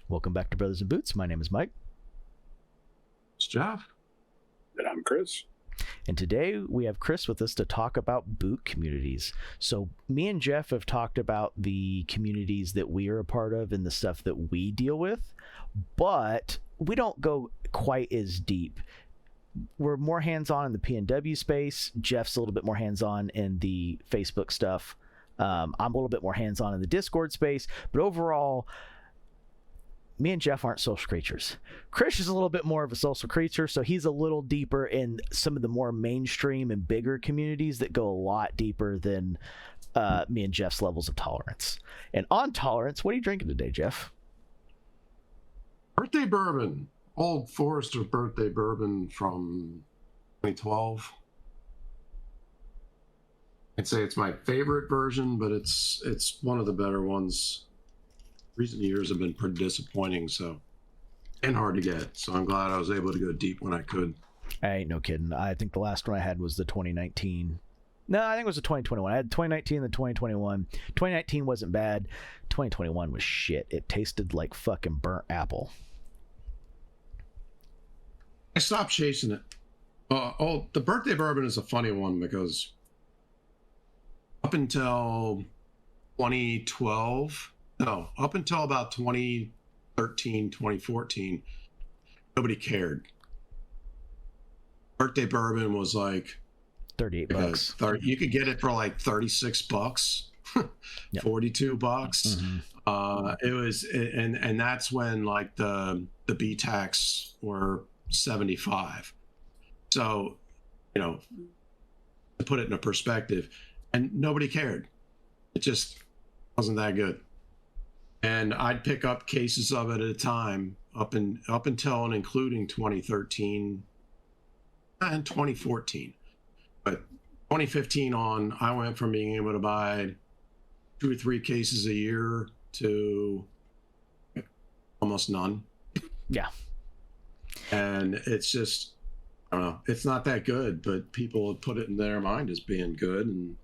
Welcome back to Brothers in Boots. My name is Mike. It's Jeff. And I'm Chris. And today we have Chris with us to talk about boot communities. So me and Jeff have talked about the communities that we are a part of and the stuff that we deal with, but we don't go quite as deep. We're more hands-on in the PNW space. Jeff's a little bit more hands-on in the Facebook stuff. I'm a little bit more hands-on in the Discord space, but overall, me and Jeff aren't social creatures. Chris is a little bit more of a social creature, so he's a little deeper in some of the more mainstream and bigger communities that go a lot deeper than me and Jeff's levels of tolerance. And on tolerance, what are you drinking today, Jeff? Birthday bourbon. Old Forester birthday bourbon from 2012. I'd say it's my favorite version, but it's one of the better ones. Recent years have been pretty disappointing, and hard to get. So I'm glad I was able to go deep when I could. I ain't no kidding. I think the last one I had was the 2019. No, I think it was the 2021. I had 2019 and the 2021. 2019 wasn't bad. 2021 was shit. It tasted like fucking burnt apple. I stopped chasing it. The birthday bourbon is a funny one because up until 2012, no, up until about 2013, 2014, nobody cared. Birthday bourbon was like $38. You could get it for like $36, Yep. $42. Mm-hmm. It was, and that's when like the B tax were 75. So, to put it in a perspective, and nobody cared. It just wasn't that good. And I'd pick up cases of it at a time up until and including 2013 and 2014. But 2015 on, I went from being able to buy 2 or 3 cases a year to almost none. Yeah. And it's just, I don't know, it's not that good, but people have put it in their mind as being good and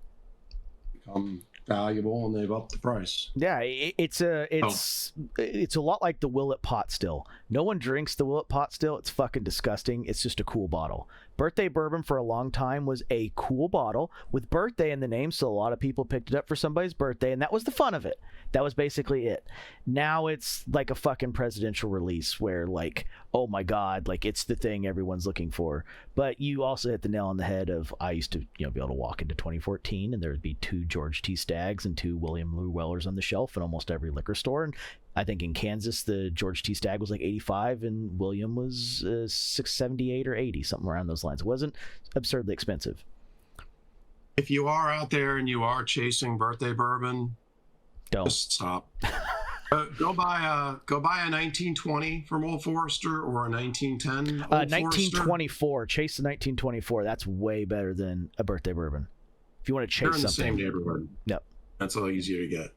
become valuable, and they've upped the price. Yeah, it's a lot like the Willet pot still. No one drinks the Willet pot still. It's fucking disgusting. It's just a cool bottle. Birthday bourbon for a long time was a cool bottle with birthday in the name, so a lot of people picked it up for somebody's birthday, and that was the fun of it. That was basically it. Now it's like a fucking presidential release where, like, oh my god, like it's the thing everyone's looking for. But you also hit the nail on the head of, I used to be able to walk into 2014 and there would be 2 George T. Staggs and 2 William Llewellers on the shelf in almost every liquor store. And I think in Kansas the George T. Stagg was like $85 and William was $678 or $80, something around those lines. It wasn't absurdly expensive. If you are out there and you are chasing birthday bourbon, Don't just stop. Go buy a 1920 from Old Forester or a 1910 Old 1924. Chase the 1924. That's way better than a birthday bourbon. If you want to chase They're in something. the same neighborhood. Yep. That's all easier to get.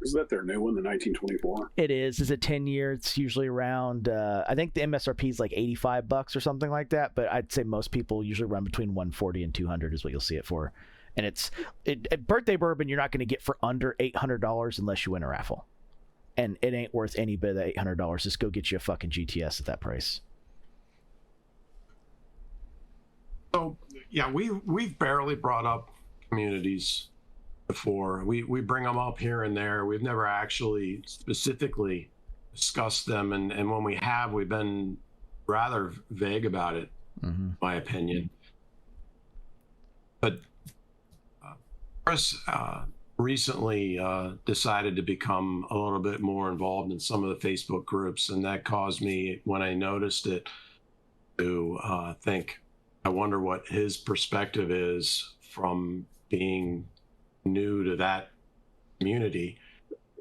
Is that their new one, the 1924? It is. It's a 10-year. It's usually around, I think the MSRP is like $85 or something like that, but I'd say most people usually run between $140 and $200 is what you'll see it for. And it's birthday bourbon you're not going to get for under $800 unless you win a raffle. And it ain't worth any bit of that $800. Just go get you a fucking GTS at that price. So, yeah, we've barely brought up communities before. We bring them up here and there. We've never actually specifically discussed them. And when we have, we've been rather vague about it, in my opinion. But Chris recently decided to become a little bit more involved in some of the Facebook groups, and that caused me, when I noticed it, to think, I wonder what his perspective is from being new to that community,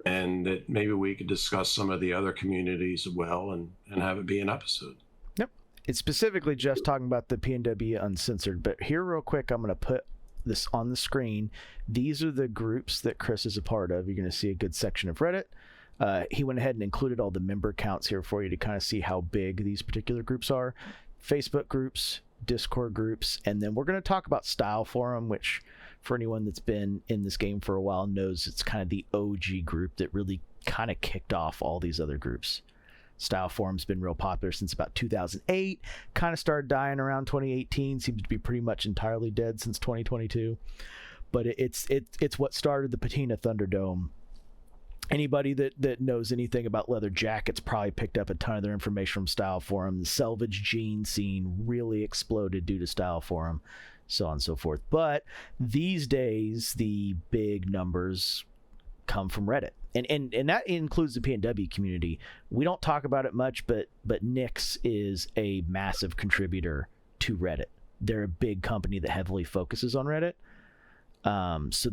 and that maybe we could discuss some of the other communities as well and have it be an episode. Yep. It's specifically just talking about the PNW Uncensored, but here real quick, I'm going to put this on the screen. These are the groups that Chris is a part of. You're going to see a good section of Reddit. He went ahead and included all the member counts here for you to kind of see how big these particular groups are. Facebook groups, Discord groups, and then we're going to talk about Style Forum, which for anyone that's been in this game for a while knows it's kind of the OG group that really kind of kicked off all these other groups. Style Forum's been real popular since about 2008, kind of started dying around 2018, seems to be pretty much entirely dead since 2022. But it's what started the Patina Thunderdome. Anybody that knows anything about leather jackets probably picked up a ton of their information from Style Forum. The selvage jean scene really exploded due to Style Forum, so on and so forth. But these days, the big numbers come from Reddit. And that includes the PNW community. We don't talk about it much, but Nix is a massive contributor to Reddit. They're a big company that heavily focuses on Reddit. So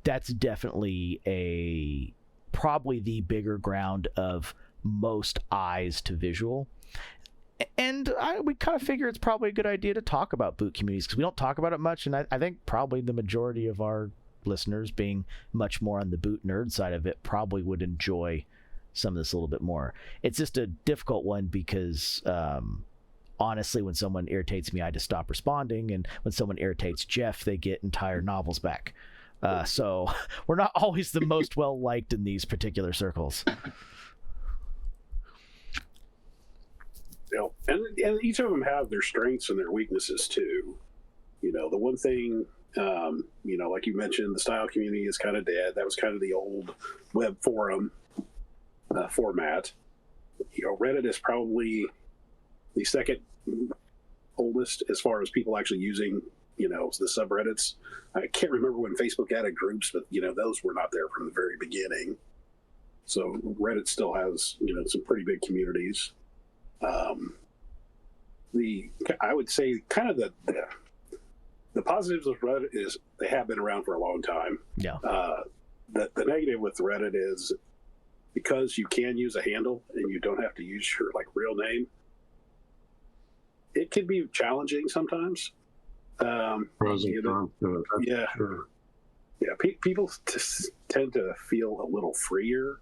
that's definitely probably the bigger ground of most eyes to visual. And we kind of figure it's probably a good idea to talk about boot communities because we don't talk about it much. And I think probably the majority of our listeners, being much more on the boot nerd side of it, probably would enjoy some of this a little bit more. It's just a difficult one because honestly, when someone irritates me, I just stop responding, and when someone irritates Jeff, they get entire novels back. So we're not always the most well liked in these particular circles. You know, and each of them have their strengths and their weaknesses too. You know, the one thing, you know, like you mentioned, the style community is kind of dead. That was kind of the old web forum format. You know, Reddit is probably the second oldest as far as people actually using, you know, the subreddits. I can't remember when Facebook added groups, but, you know, those were not there from the very beginning. So Reddit still has, you know, some pretty big communities. I would say kind of the positives of Reddit is they have been around for a long time. Yeah. The negative with Reddit is because you can use a handle and you don't have to use your like real name, it can be challenging sometimes. Pros and cons to it. Yeah. Sure. Yeah. People tend to feel a little freer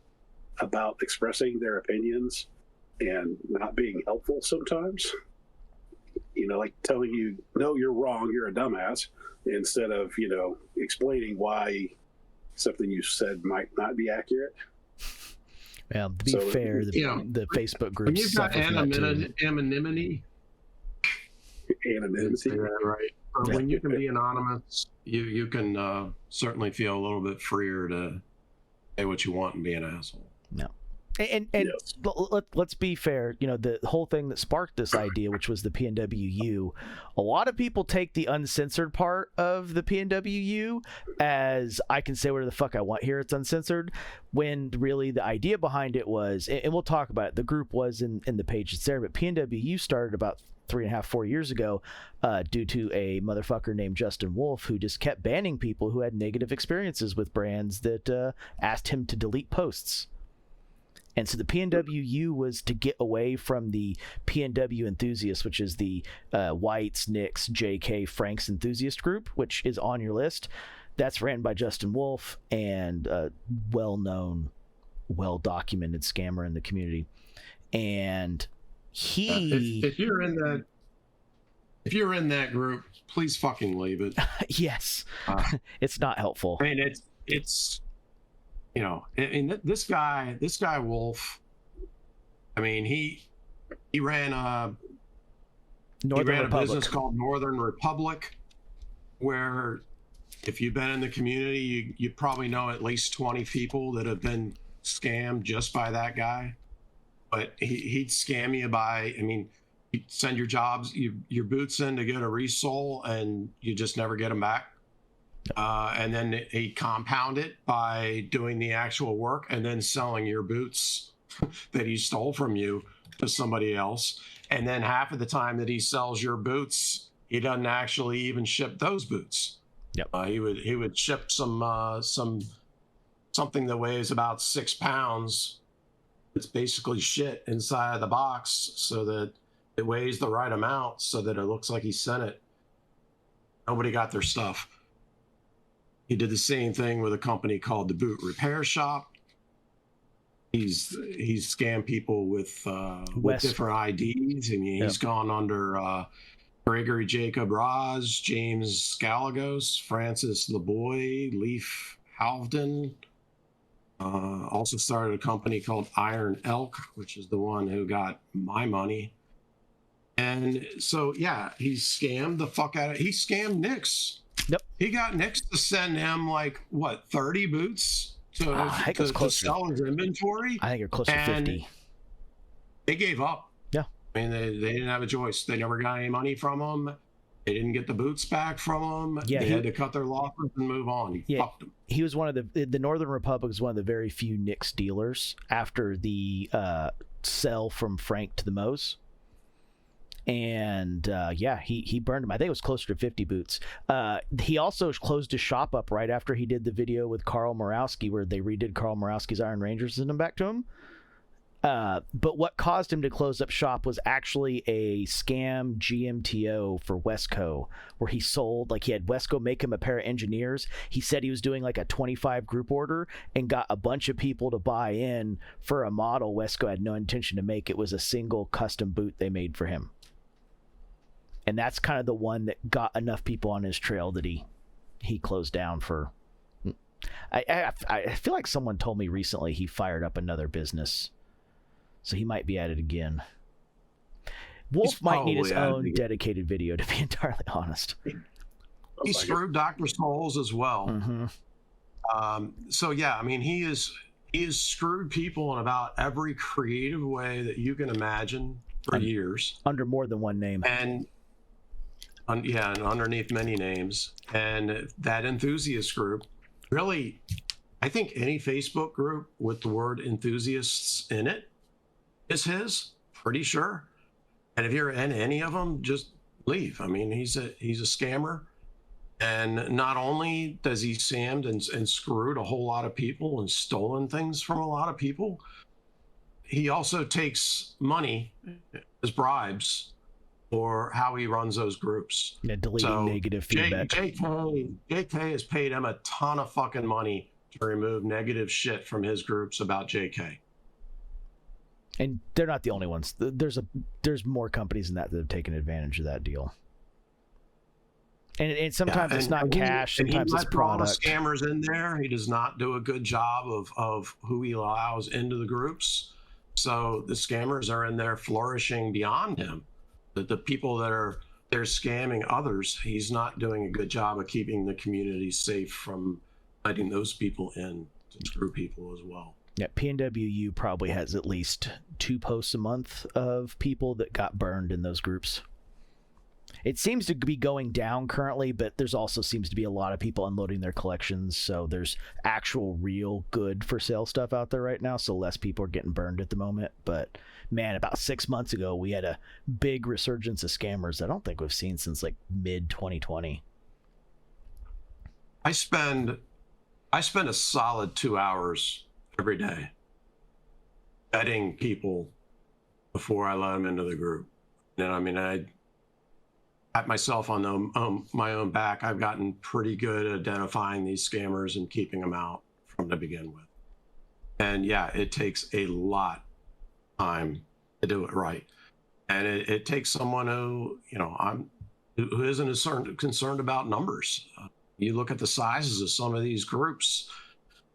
about expressing their opinions and not being helpful sometimes. You know, like telling you, no, you're wrong, you're a dumbass, instead of, you know, explaining why something you said might not be accurate. Well, to be fair, the Facebook group. When you've got anonymity. Anonymity. Right. Yeah. When you can be anonymous, you can certainly feel a little bit freer to say what you want and be an asshole. No. And yes. Let's be fair, you know, the whole thing that sparked this idea, which was the PNWU, a lot of people take the uncensored part of the PNWU as I can say whatever the fuck I want here, it's uncensored, when really the idea behind it was, and we'll talk about it, the group was in the page that's there, but PNWU started about 3.5-4 years ago due to a motherfucker named Justin Wolf who just kept banning people who had negative experiences with brands that asked him to delete posts. And so the PNWU was to get away from the PNW enthusiasts, which is the Whites, Nicks, JK, Franks enthusiast group, which is on your list. That's ran by Justin Wolf and a well-known, well-documented scammer in the community. And he... If you're in that group, please fucking leave it. Yes. It's not helpful. I mean, it's you know, and this guy Wolf, I mean, he ran a business called Northern Republic, where if you've been in the community, you probably know at least 20 people that have been scammed just by that guy. But he'd scam you by, I mean, he'd send your your boots in to get a resole, and you just never get them back. And then he'd compound it by doing the actual work and then selling your boots that he stole from you to somebody else. And then half of the time that he sells your boots, he doesn't actually even ship those boots. Yep. He would ship something that weighs about 6 pounds. It's basically shit inside of the box so that it weighs the right amount so that it looks like he sent it. Nobody got their stuff. He did the same thing with a company called the Boot Repair Shop. He's scammed people with different IDs. I mean, he's gone under Gregory Jacob Roz, James Scalagos, Francis LeBoy, Leaf Halvden. Also started a company called Iron Elk, which is the one who got my money. And so, yeah, he scammed the fuck out of it. He scammed Nick's. Yep. He got Nick's to send him like, what, 30 boots to sell his inventory? I think you're close to 50. They gave up. Yeah. I mean, they didn't have a choice. They never got any money from him. They didn't get the boots back from him. Yeah, they had to cut their losses and move on. He fucked them. He was one of the Northern Republic was one of the very few Nick's dealers after the sell from Frank to the Moes. And he burned them. I think it was closer to 50 boots. He also closed his shop up right after he did the video with Carl Morawski where they redid Carl Morawski's Iron Rangers and sent them back to him. But what caused him to close up shop was actually a scam GMTO for Wesco, where he sold, like he had Wesco make him a pair of engineers. He said he was doing like a 25 group order and got a bunch of people to buy in for a model Wesco had no intention to make. It was a single custom boot they made for him. And that's kind of the one that got enough people on his trail that he closed down for. I feel like someone told me recently he fired up another business. So he might be at it again. Wolf might need his own dedicated video, to be entirely honest. He screwed Dr. Souls as well. Mm-hmm. So yeah, I mean, he has screwed people in about every creative way that you can imagine for years. Under more than one name. And underneath many names. And that enthusiast group, really, I think any Facebook group with the word enthusiasts in it is his, pretty sure. And if you're in any of them, just leave. I mean, he's a scammer. And not only does he scammed and screwed a whole lot of people and stolen things from a lot of people, he also takes money as bribes for how he runs those groups. Yeah, deleting negative feedback. JK has paid him a ton of fucking money to remove negative shit from his groups about JK. And they're not the only ones. There's more companies than that have taken advantage of that deal. And sometimes it's not cash, sometimes it's product. Scammers in there. He does not do a good job of who he allows into the groups. So the scammers are in there flourishing beyond him. The people they're scamming others, he's not doing a good job of keeping the community safe from letting those people in to screw people as well. Yeah, PNWU probably has at least 2 posts a month of people that got burned in those groups. It seems to be going down currently, but there's also seems to be a lot of people unloading their collections, so there's actual real good for sale stuff out there right now, so less people are getting burned at the moment. But man, about 6 months ago we had a big resurgence of scammers I don't think we've seen since like mid 2020. I spend a solid 2 hours every day vetting people before I let them into the group. And I mean, I at myself on my own back, I've gotten pretty good at identifying these scammers and keeping them out from to begin with. And yeah, it takes a lot of time to do it right. And it takes someone who isn't as concerned about numbers. You look at the sizes of some of these groups,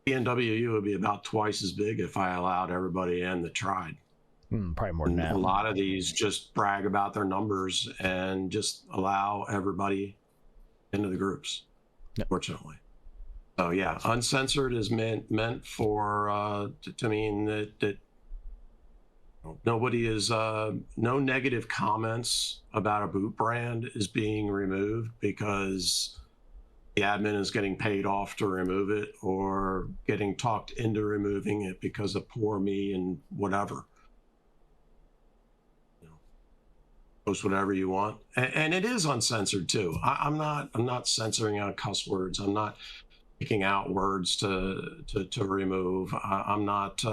PNWU would be about twice as big if I allowed everybody in that tried. Probably more than that. A lot of these just brag about their numbers and just allow everybody into the groups, fortunately. So yeah, uncensored is meant for to mean that nobody is no negative comments about a boot brand is being removed because the admin is getting paid off to remove it or getting talked into removing it because of poor me and whatever. Post whatever you want, and it is uncensored too. I'm not censoring out cuss words. I'm not picking out words to remove. I'm not.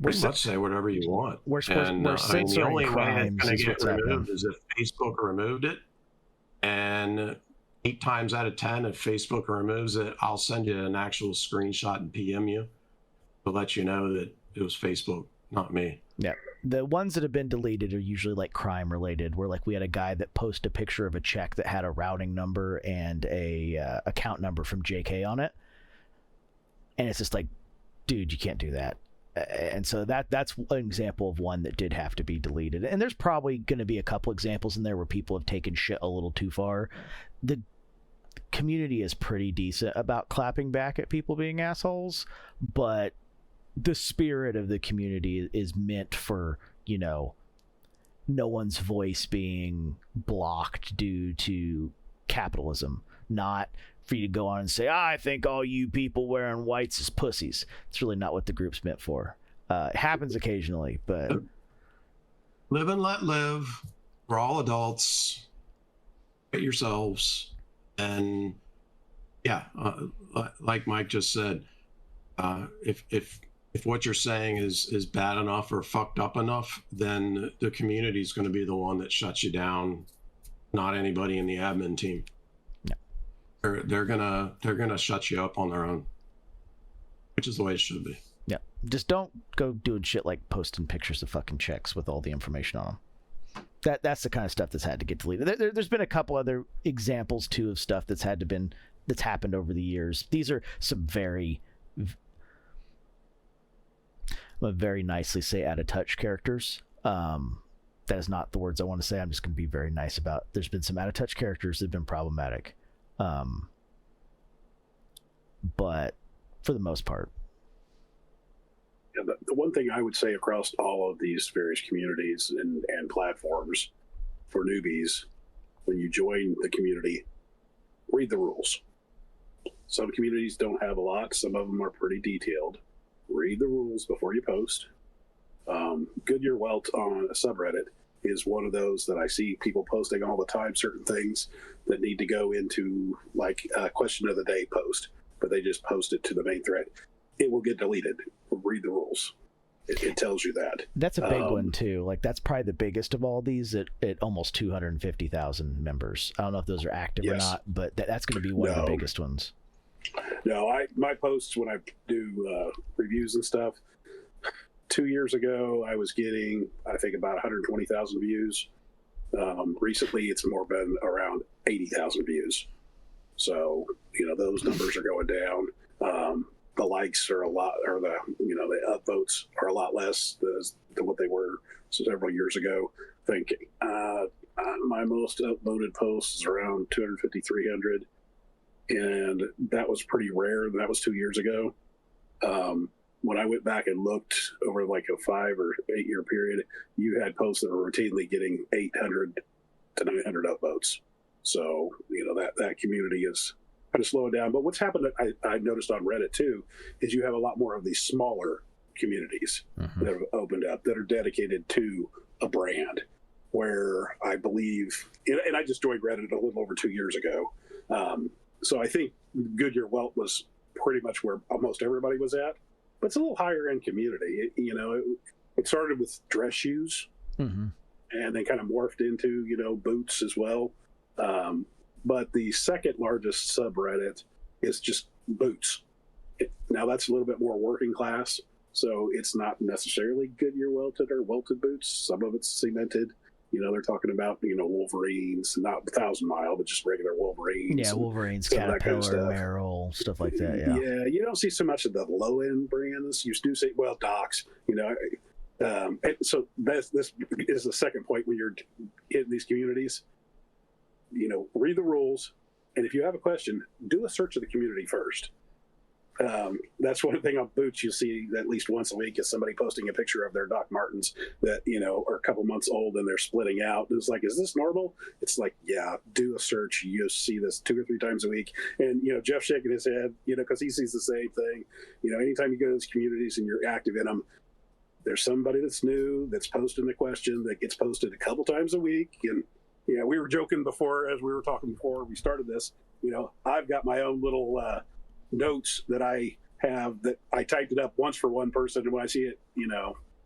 Pretty much say whatever you want. We're censoring the only way crimes it's going is to get what's removed happening. is if Facebook removed it, and 8 times out of 10, if Facebook removes it, I'll send you an actual screenshot and PM you to let you know that it was Facebook, not me. Yeah. The ones that have been deleted are usually like crime related, where like we had a guy that posted a picture of a check that had a routing number and a account number from JK on it, and it's just like, dude, you can't do that. And so that's an example of one that did have to be deleted. And there's probably going to be a couple examples in there where people have taken shit a little too far. The community is pretty decent about clapping back at people being assholes, but the spirit of the community is meant for, you know, no one's voice being blocked due to capitalism, not for you to go on and say, I think all you people wearing whites is pussies. It's really not what the group's meant for. It happens occasionally, but live and let live. We're all adults. Get yourselves. And yeah, like Mike just said, if what you're saying is bad enough or fucked up enough, then the community is going to be the one that shuts you down, not anybody in the admin team. Yeah. They're gonna shut you up on their own, which is the way it should be. Yeah, just don't go doing shit like posting pictures of fucking checks with all the information on them. That's the kind of stuff that's had to get deleted. There's been a couple other examples too of stuff that's happened over the years. These are some very nicely say out of touch characters. That is not the words I want to say. I'm just going to be very nice about. There's been some out of touch characters that have been problematic, but for the most part. Yeah, the one thing I would say across all of these various communities and platforms for newbies, when you join the community, read the rules. Some communities don't have a lot. Some of them are pretty detailed. Read the rules before you post. Goodyear Welt on a subreddit is one of those that I see people posting all the time, certain things that need to go into like a question of the day post, but they just post it to the main thread. It will get deleted. Read the rules. It tells you that. That's a big one too. Like that's probably the biggest of all these at almost 250,000 members. I don't know if those are active or not, but that's going to be one of the biggest ones. No, my posts when I do reviews and stuff, 2 years ago I was getting I think about 120,000 views. Recently it's more been around 80,000 views. So those numbers are going down. The likes are a lot, or the upvotes are a lot less than what they were several years ago. I think my most upvoted post is around 250, 300. And that was pretty rare. That was 2 years ago. When I went back and looked over like a 5 or 8 year period, you had posts that were routinely getting 800 to 900 upvotes. So, that community is kind of slowing down. But what's happened, I noticed on Reddit too, is you have a lot more of these smaller communities that have opened up that are dedicated to a brand, where I believe, and I just joined Reddit a little over 2 years ago. So I think Goodyear Welt was pretty much where almost everybody was at, but it's a little higher end community. It started with dress shoes and then kind of morphed into, boots as well. But the second largest subreddit is just boots. Now that's a little bit more working class, so it's not necessarily Goodyear welted or welted boots. Some of it's cemented. They're talking about, Wolverines, not 1,000 Mile, but just regular Wolverines. Yeah, Wolverines, Caterpillar, Merrill, stuff like that, yeah. Yeah, you don't see so much of the low-end brands. You do see, Docs, and so this is the second point when you're in these communities. Read the rules, and if you have a question, do a search of the community first. That's one thing on boots you'll see at least once a week is somebody posting a picture of their Doc Martens that are a couple months old and they're splitting out. It's like, is this normal? It's like, yeah, do a search. You see this 2 or 3 times a week. And Jeff shaking his head, because he sees the same thing. Anytime you go to these communities and you're active in them, there's somebody that's new that's posting the question that gets posted a couple times a week. And we were joking before, as we were talking before we started this, I've got my own little notes that I have that I typed it up once for one person, and when I see it,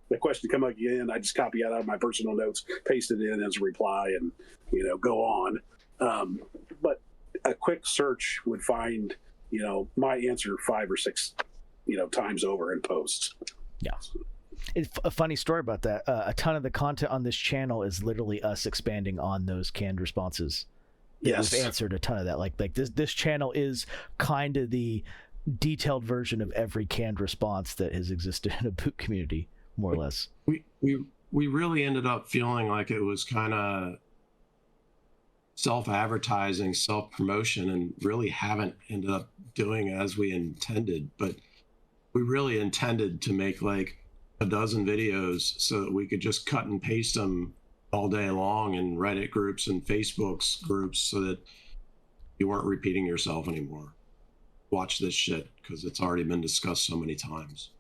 the question come up again, I just copy it out of my personal notes, paste it in as a reply, and go on. But a quick search would find my answer 5 or 6 times over in posts. Yeah. It's a funny story about that. A ton of the content on this channel is literally us expanding on those canned responses. Yes, We've answered a ton of that. Like this channel is kind of the detailed version of every canned response that has existed in a boot community, more or less. We really ended up feeling like it was kind of self-advertising, self-promotion, and really haven't ended up doing as we intended. But we really intended to make like a dozen videos so that we could just cut and paste them all day long in Reddit groups and Facebook's groups, so that you weren't repeating yourself anymore. Watch this shit because it's already been discussed so many times.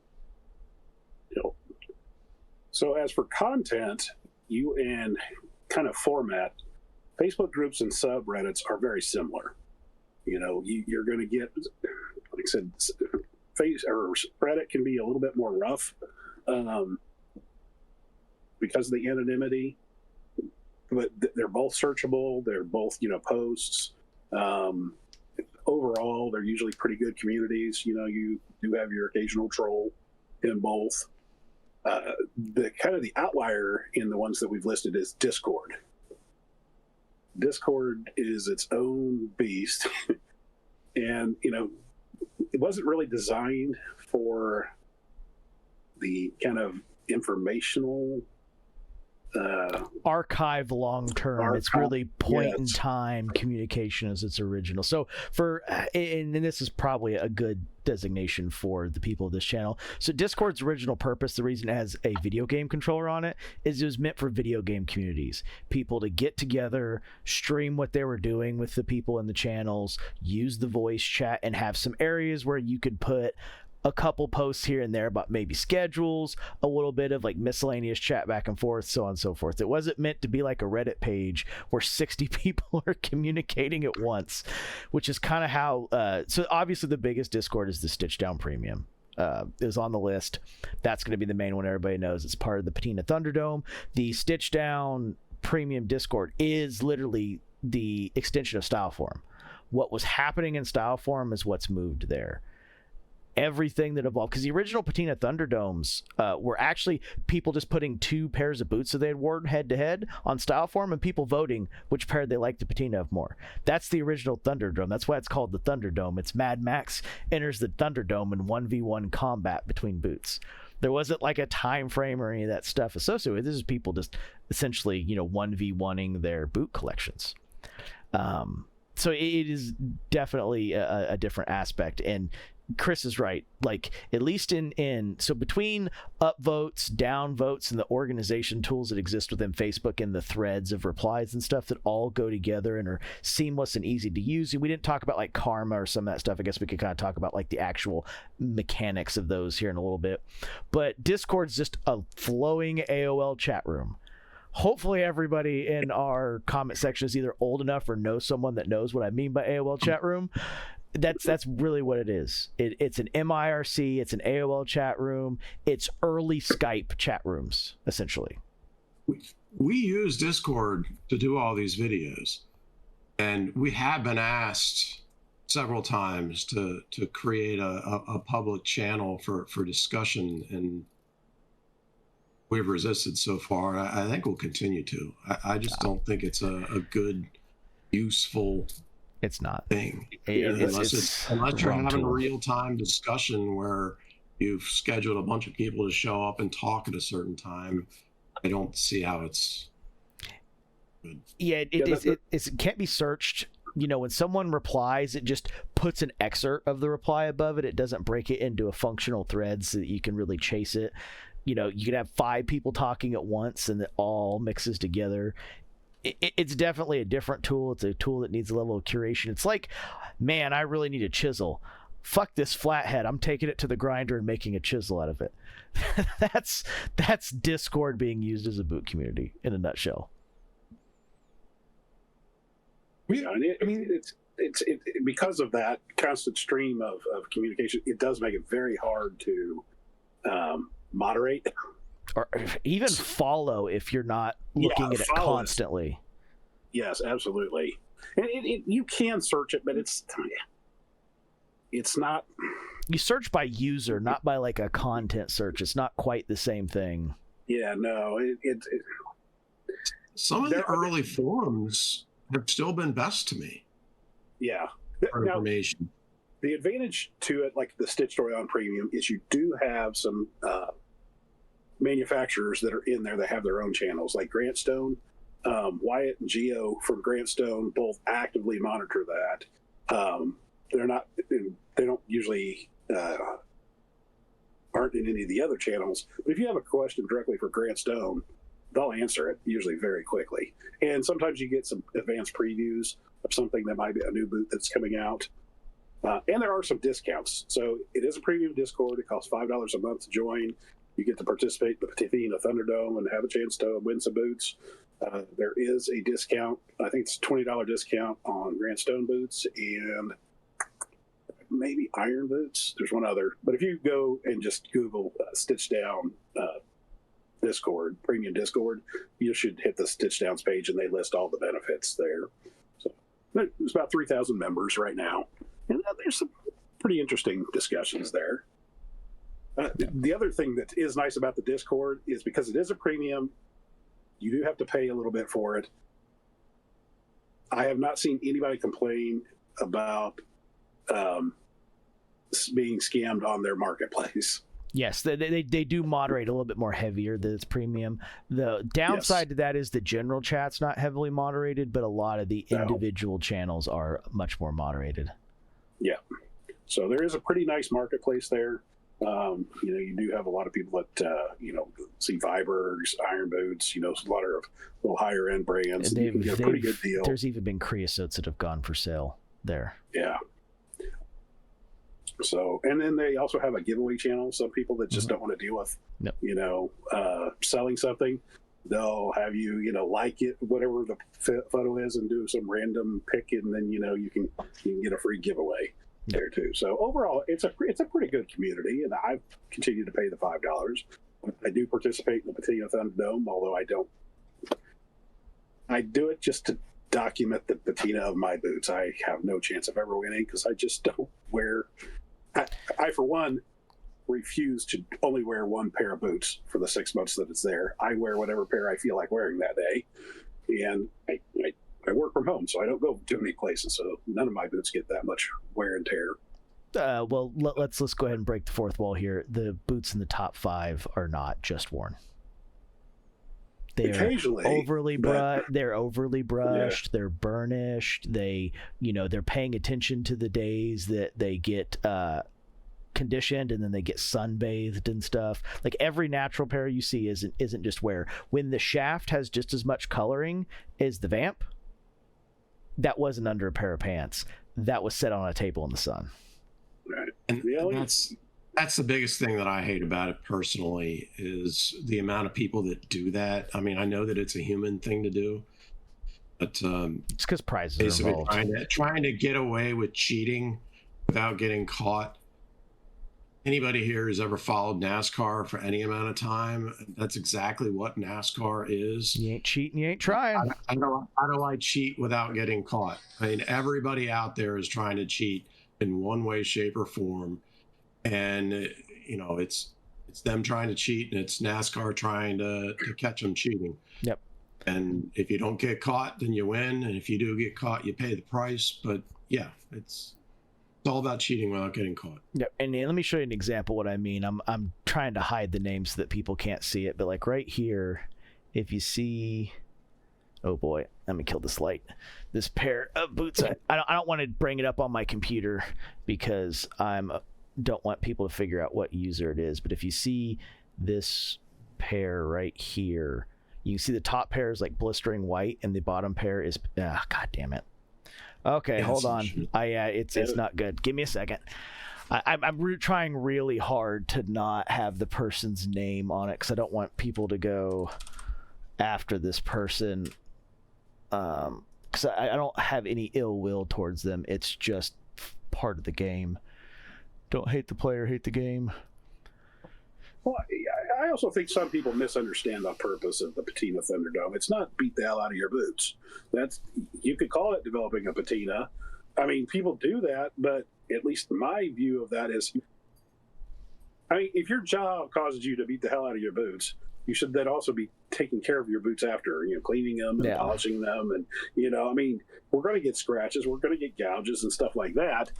So as for content, you and kind of format, Facebook groups and subreddits are very similar. You know, you're going to get, like I said, Reddit can be a little bit more rough because of the anonymity, but they're both searchable. They're both, posts. Overall, they're usually pretty good communities. You do have your occasional troll in both. The kind of the outlier in the ones that we've listed is Discord. Discord is its own beast. And, it wasn't really designed for the kind of informational archive long term. It's really point in time communication as its original. So and this is probably a good designation for the people of this channel. So Discord's original purpose, the reason it has a video game controller on it, is it was meant for video game communities, people to get together, stream what they were doing with the people in the channels, use the voice chat, and have some areas where you could put a couple posts here and there about maybe schedules, a little bit of like miscellaneous chat back and forth, so on and so forth. It wasn't meant to be like a Reddit page where 60 people are communicating at once, which is kind of how, so obviously the biggest Discord is the Stitch Down Premium. It was on the list. That's going to be the main one everybody knows. It's part of the Patina Thunderdome. The Stitch Down Premium Discord is literally the extension of Styleform. What was happening in Styleform is what's moved there. Everything that evolved, because the original Patina Thunderdomes were actually people just putting two pairs of boots that they had worn head to head on Styleform, and people voting which pair they liked the patina of more. That's the original Thunderdome. That's why it's called the Thunderdome. It's Mad Max enters the Thunderdome in 1v1 combat between boots. There wasn't like a time frame or any of that stuff associated with it. This is people just essentially 1v1ing their boot collections. So it is definitely a different aspect, and Chris is right. Like, at least so between upvotes, downvotes, and the organization tools that exist within Facebook and the threads of replies and stuff that all go together and are seamless and easy to use. We didn't talk about like karma or some of that stuff. I guess we could kind of talk about like the actual mechanics of those here in a little bit. But Discord's just a flowing AOL chat room. Hopefully everybody in our comment section is either old enough or knows someone that knows what I mean by AOL chat room. That's really what it is. It's an MIRC, it's an AOL chat room, it's early Skype chat rooms, essentially. We use Discord to do all these videos, and we have been asked several times to create a public channel for discussion, and we've resisted so far. I think we'll continue to. I just don't think it's a good, useful It's not thing. Unless you're having a real-time discussion where you've scheduled a bunch of people to show up and talk at a certain time. I don't see how it's good. Yeah, it can't be searched. When someone replies, it just puts an excerpt of the reply above it. It doesn't break it into a functional thread so that you can really chase it. You could have 5 people talking at once and it all mixes together. It's definitely a different tool. It's a tool that needs a level of curation. It's like, man, I really need a chisel. Fuck this flathead. I'm taking it to the grinder and making a chisel out of it. That's Discord being used as a boot community in a nutshell. It's because of that constant stream of communication. It does make it very hard to moderate. Or even follow if you're not looking at it constantly. Yes, absolutely. And you can search it, but it's not. You search by user, not by like a content search. It's not quite the same thing. Yeah, no, some of the early forums have still been best to me. Yeah. For information. The advantage to it, like the Stitch Story on Premium, is you do have some manufacturers that are in there that have their own channels, like Grant Stone. Wyatt and Geo from Grant Stone both actively monitor that. They don't usually aren't in any of the other channels. But if you have a question directly for Grant Stone, they'll answer it usually very quickly. And sometimes you get some advanced previews of something that might be a new boot that's coming out. And there are some discounts. So it is a premium Discord. It costs $5 a month to join. You get to participate in the Patina Thunderdome and have a chance to win some boots. There is a discount. I think it's a $20 discount on Grant Stone boots and maybe Iron boots. There's one other. But if you go and just Google Stitch Down Discord, premium Discord, you should hit the Stitch Downs page and they list all the benefits there. So there's about 3,000 members right now. And there's some pretty interesting discussions there. The other thing that is nice about the Discord is because it is a premium, you do have to pay a little bit for it. I have not seen anybody complain about being scammed on their marketplace. Yes, they do moderate a little bit more heavier that it's premium. The downside to that is the general chat's not heavily moderated, but a lot of the individual channels are much more moderated. Yeah. So there is a pretty nice marketplace there. You do have a lot of people that, see Viber's, Iron Boots, a lot of little higher end brands. And you can get a pretty good deal. There's even been creosotes that have gone for sale there. Yeah. So, and then they also have a giveaway channel. Some people that just don't want to deal with, selling something, they'll have you, like it, whatever the photo is, and do some random pick, and then you can get a free giveaway there too. So overall, it's a pretty good community, and I've continued to pay the $5. I do participate in the Patina Thunderdome, although I do it just to document the patina of my boots. I have no chance of ever winning because I just don't wear. I for one refuse to only wear one pair of boots for the 6 months that it's there. I wear whatever pair I feel like wearing that day, and I work from home, so I don't go too many places. So none of my boots get that much wear and tear. Let's go ahead and break the fourth wall here. The boots in the top 5 are not just worn. They're overly brushed. Yeah. They're burnished. They're paying attention to the days that they get conditioned, and then they get sunbathed and stuff. Like every natural pair you see isn't just wear. When the shaft has just as much coloring as the vamp, that wasn't under a pair of pants. That was set on a table in the sun. Right. And that's the biggest thing that I hate about it personally is the amount of people that do that. I mean, I know that it's a human thing to do, but it's because prizes are involved. Trying to get away with cheating without getting caught. Anybody here who's ever followed NASCAR for any amount of time, that's exactly what NASCAR is. You ain't cheating, you ain't trying. How do I cheat without getting caught? I mean, everybody out there is trying to cheat in one way, shape, or form. And, it's them trying to cheat, and it's NASCAR trying to catch them cheating. Yep. And if you don't get caught, then you win. And if you do get caught, you pay the price. But, yeah, it's all about cheating without getting caught. Yep. And let me show you an example of what I mean. I'm trying to hide the names so that people can't see it. But, like, right here, if you see... Oh, boy. Let me kill this light. This pair of boots. I don't want to bring it up on my computer because don't want people to figure out what user it is, but if you see this pair right here, you can see the top pair is like blistering white and the bottom pair is god damn it. Okay, hold on. It's not good. Give me a second. I'm trying really hard to not have the person's name on it because I don't want people to go after this person because I don't have any ill will towards them. It's just part of the game. Don't hate the player, hate the game. Well, I also think some people misunderstand the purpose of the Patina Thunderdome. It's not beat the hell out of your boots. You could call it developing a patina. I mean, people do that, but at least my view of that is I mean, if your job causes you to beat the hell out of your boots, you should then also be taking care of your boots after, cleaning them and polishing them. And, I mean, we're going to get scratches, we're going to get gouges and stuff like that.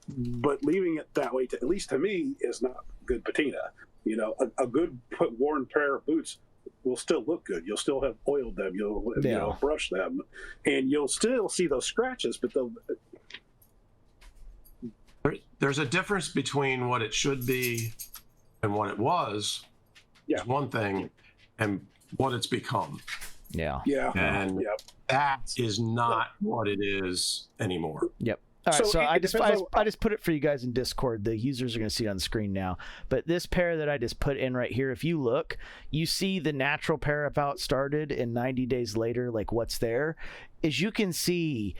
But leaving it that way, at least to me, is not good patina. A good worn pair of boots will still look good. You'll still have oiled them. You'll brush them, and you'll still see those scratches. But there's a difference between what it should be and what it was. Yeah. Is one thing, and what it's become. Yeah. And that is not what it is anymore. Yep. All right, so I just put it for you guys in Discord. The users are going to see it on the screen now. But this pair that I just put in right here, if you look, you see the natural pair of how it started, and 90 days later, like what's there, is you can see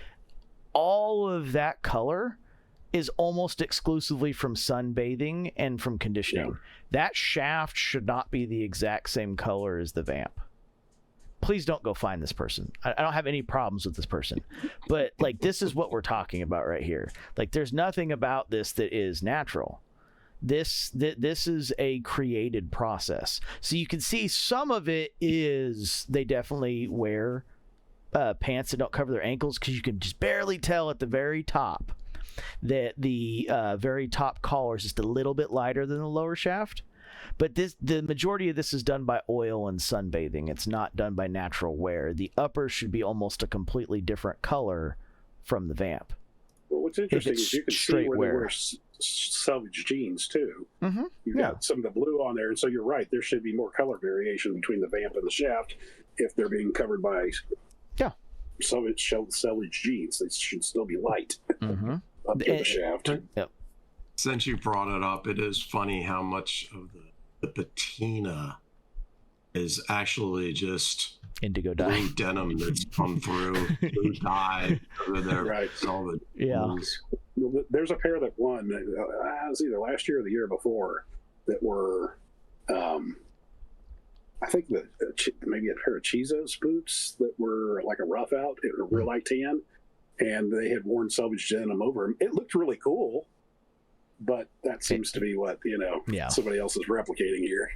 all of that color is almost exclusively from sunbathing and from conditioning. Yeah. That shaft should not be the exact same color as the vamp. Please don't go find this person. I don't have any problems with this person, but like, this is what we're talking about right here. Like, there's nothing about this that is natural. This is a created process. So you can see some of it is, they definitely wear pants that don't cover their ankles, because you can just barely tell at the very top that the very top collar is just a little bit lighter than the lower shaft. But the majority of this is done by oil and sunbathing. It's not done by natural wear. The upper should be almost a completely different color from the vamp. Well, what's interesting is you can see where they wear salvage jeans too. Mm-hmm. You've got some of the blue on there, and so you're right. There should be more color variation between the vamp and the shaft if they're being covered by salvage jeans. They should still be light up to the shaft. Yep. Since you brought it up, it is funny how much of the patina is actually just indigo dye denim that's come through blue dye over there. Right. Yeah. There's a pair that won. It was either last year or the year before that were, I think maybe a pair of Chizos boots that were like a rough out, a real light tan, and they had worn salvage denim over them. It looked really cool. But that seems to be what, somebody else is replicating here.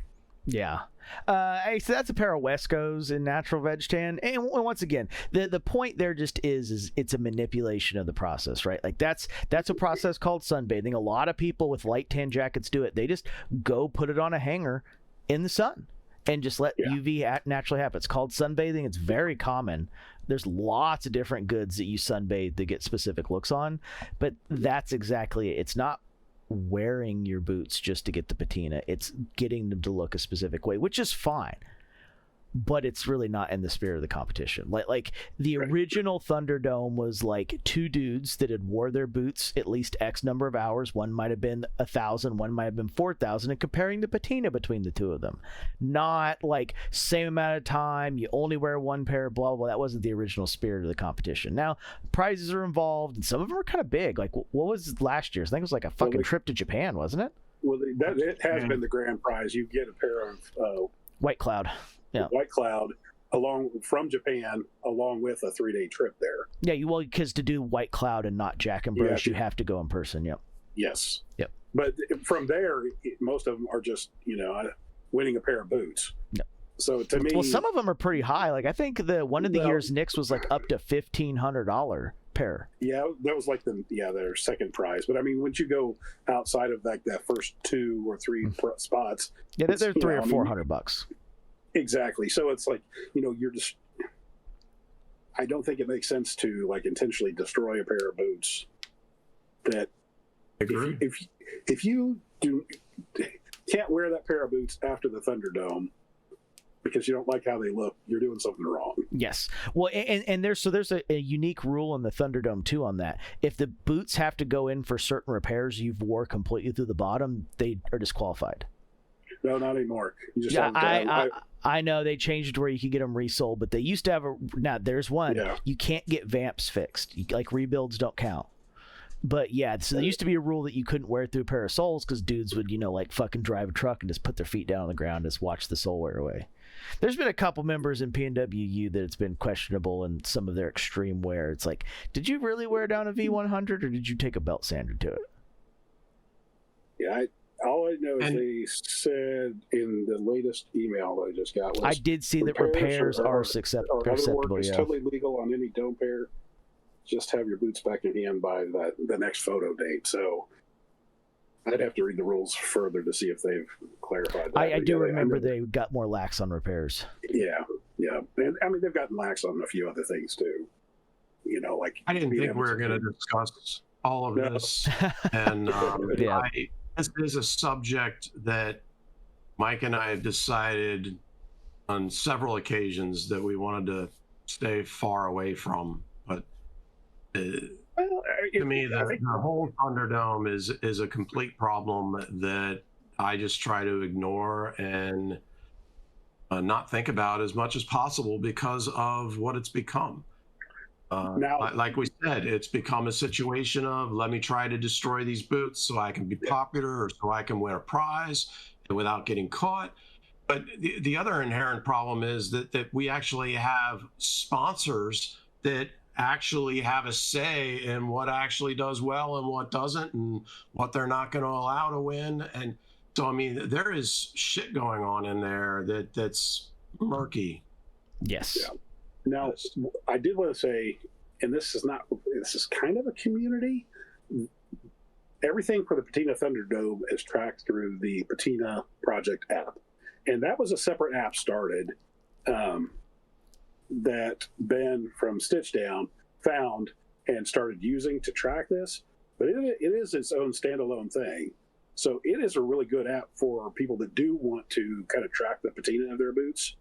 Yeah. So that's a pair of Wescos in natural veg tan. And once again, the point there just is it's a manipulation of the process, right? Like that's a process called sunbathing. A lot of people with light tan jackets do it. They just go put it on a hanger in the sun and just let UV naturally happen. It's called sunbathing. It's very common. There's lots of different goods that you sunbathe to get specific looks on, but that's exactly it. It's not wearing your boots just to get the patina. It's getting them to look a specific way, which is fine, but it's really not in the spirit of the competition. Like the original Thunderdome was like two dudes that had wore their boots at least X number of hours. One might have been 1,000, one might have been 4,000, and comparing the patina between the two of them. Not like same amount of time, you only wear one pair, blah, blah. That wasn't the original spirit of the competition. Now, prizes are involved, and some of them are kind of big. Like, what was last year's? I think it was like a fucking trip to Japan, wasn't it? Well, it has been the grand prize. You get a pair of White Cloud. Yeah. White Cloud from Japan, along with a 3-day trip there. Yeah, because to do White Cloud and not Jack and Bruce, you have to go in person. Yep. Yes. Yep. But from there, most of them are just winning a pair of boots. Yep. So to me, well, some of them are pretty high. Like I think one of the year's Nick's was like up to $1,500 pair. Yeah, that was like their second prize. But I mean, once you go outside of like that first 2 or 3 spots, they're $300 or $400. Exactly. So it's like, you're just, I don't think it makes sense to like intentionally destroy a pair of boots that if you can't wear that pair of boots after the Thunderdome because you don't like how they look, you're doing something wrong. Yes. Well, and there's a unique rule in the Thunderdome too on that. If the boots have to go in for certain repairs you've wore completely through the bottom, they are disqualified. No, not anymore. You just I know they changed it to where you could get them resold, but they used to have now there's one. Yeah. You can't get vamps fixed. Like rebuilds don't count. But so there used to be a rule that you couldn't wear it through a pair of soles because dudes would, like fucking drive a truck and just put their feet down on the ground and just watch the sole wear away. There's been a couple members in PNWU that it's been questionable in some of their extreme wear. It's like, did you really wear down a V100 or did you take a belt sander to it? Yeah, All I know is And they said in the latest email that I just got was I did see that repairs are or other work acceptable. is Yeah. totally legal on any dome pair. Just have your boots back in hand by the next photo date. So I'd have to read the rules further to see if they've clarified that. I do remember they they got more lax on repairs. Yeah, yeah. And I mean, they've gotten lax on a few other things too. Like I didn't being think we able were going to discuss all of this. And Yeah. this is a subject that Mike and I have decided on several occasions that we wanted to stay far away from. But Well, to me, the whole Thunderdome is a complete problem that I just try to ignore and not think about as much as possible because of what it's become. Now- like we said, it's become a situation of let me try to destroy these boots so I can be popular or so I can win a prize without getting caught. But the other inherent problem is that we actually have sponsors that actually have a say in what actually does well and what doesn't, and what they're not going to allow to win. And so, I mean, there is shit going on in there that's murky. Yes. Yeah. Now, I did want to say, and this is kind of a community. Everything for the Patina Thunderdome is tracked through the Patina Project app. And that was a separate app started that Ben from Stitchdown found and started using to track this. But it is its own standalone thing. So it is a really good app for people that do want to kind of track the patina of their boots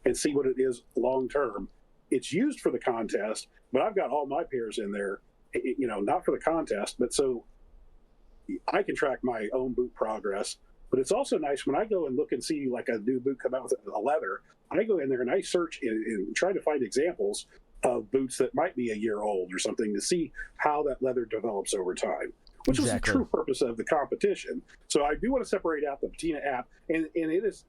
and see what it is long term. It's used for the contest, but I've got all my pairs in there, not for the contest, but so I can track my own boot progress. But it's also nice when I go and look and see like a new boot come out with a leather, I go in there and I search and try to find examples of boots that might be a year old or something to see how that leather develops over time, which was the true purpose of the competition. So I do want to separate out the Patina app, and it is...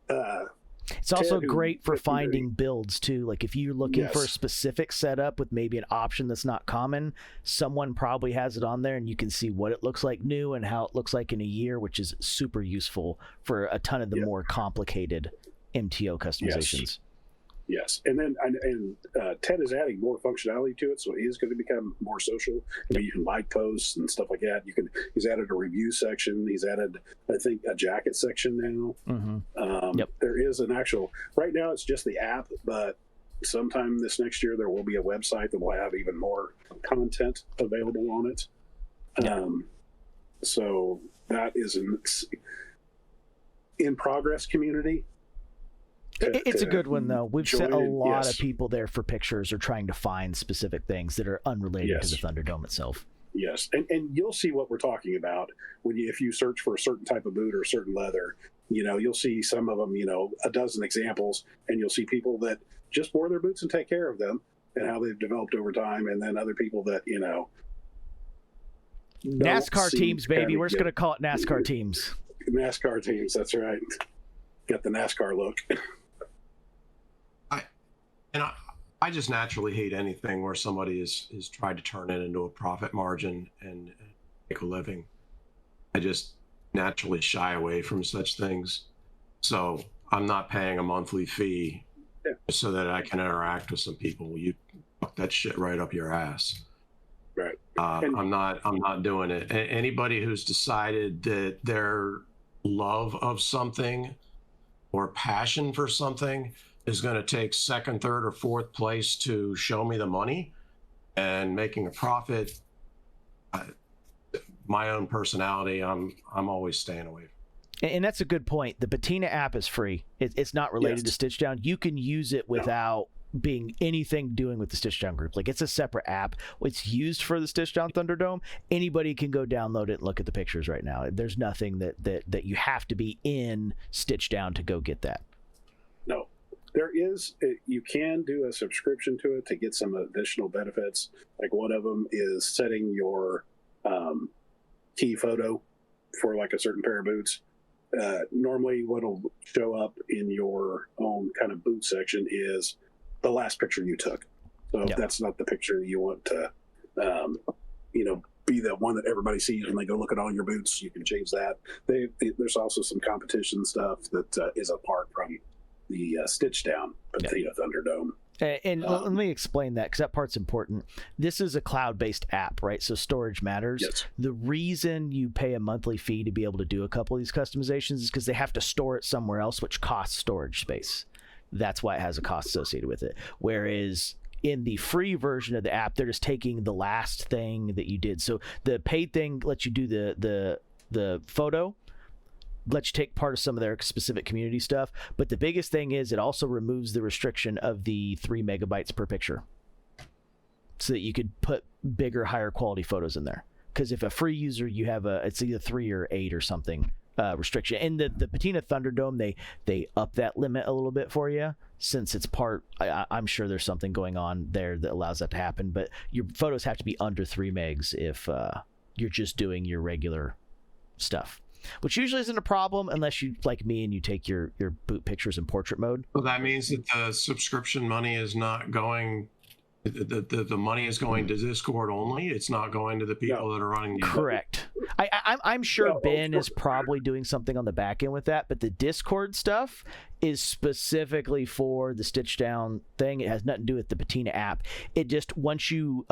It's also great for finding builds too. Like if you're looking for a specific setup with maybe an option that's not common, someone probably has it on there and you can see what it looks like new and how it looks like in a year, which is super useful for a ton of the more complicated MTO customizations. Yes. And then Ted is adding more functionality to it, so it is going to become more social. You can like posts and stuff like that. He's added a review section. He's added, I think, a jacket section now. Mm-hmm. There is an actual, right now it's just the app, but sometime this next year there will be a website that will have even more content available on it. So that is an in progress community. It's a good one, though. We've sent a lot of people there for pictures or trying to find specific things that are unrelated to the Thunderdome itself. Yes, and you'll see what we're talking about if you search for a certain type of boot or a certain leather. You'll see some of them, a dozen examples, and you'll see people that just wore their boots and take care of them and how they've developed over time, and then other people that, NASCAR teams, baby. We're just going to call it NASCAR teams. NASCAR teams, that's right. Got the NASCAR look. I just naturally hate anything where somebody is tried to turn it into a profit margin and make a living. I just naturally shy away from such things. So I'm not paying a monthly fee so that I can interact with some people. You fuck that shit right up your ass. Right. I'm not doing it. Anybody who's decided that their love of something or passion for something is going to take second, third, or fourth place to show me the money and making a profit, my own personality, I'm always staying away. And that's a good point. The Patina app is free. It's not related to Stitchdown. You can use it without being anything doing with the Stitchdown group. Like, it's a separate app. It's used for the Stitchdown Thunderdome. Anybody can go download it and look at the pictures right now. There's nothing that you have to be in Stitchdown to go get that. No. There is, you can do a subscription to it to get some additional benefits. Like one of them is setting your key photo for like a certain pair of boots. Normally what'll show up in your own kind of boot section is the last picture you took. So if that's not the picture you want to, be the one that everybody sees when they go look at all your boots. You can change that. There's also some competition stuff that is apart from the stitch down patina Thunderdome. And let me explain that, because that part's important. This is a cloud-based app, right? So storage matters. Yes. The reason you pay a monthly fee to be able to do a couple of these customizations is because they have to store it somewhere else, which costs storage space. That's why it has a cost associated with it. Whereas in the free version of the app, they're just taking the last thing that you did. So the paid thing lets you do the photo, lets you take part of some of their specific community stuff. But the biggest thing is it also removes the restriction of the 3 megabytes per picture, so that you could put bigger, higher quality photos in there. Because if a free user, you have it's either 3 or 8 or something restriction. And the patina Thunderdome, they up that limit a little bit for you, since it's part, I'm sure there's something going on there that allows that to happen. But your photos have to be under 3 megs if you're just doing your regular stuff, which usually isn't a problem unless you, like me, and you take your boot pictures in portrait mode. So that means that the subscription money is not going, the money is going to Discord only. It's not going to the people that are running the Correct. I'm sure Ben is probably doing something on the back end with that, but the Discord stuff is specifically for the stitch down thing. It has nothing to do with the patina app. It just, once you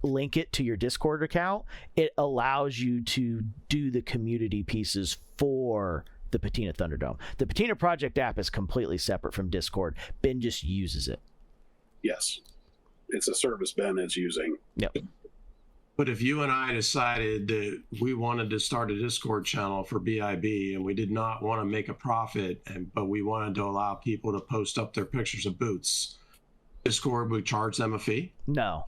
link it to your Discord account, it allows you to do the community pieces for the patina Thunderdome. The patina project app is completely separate from Discord. Ben just uses it. Yes. It's a service Ben is using. Yep. But if you and I decided that we wanted to start a Discord channel for BiB and we did not want to make a profit, but we wanted to allow people to post up their pictures of boots, Discord would charge them a fee? No.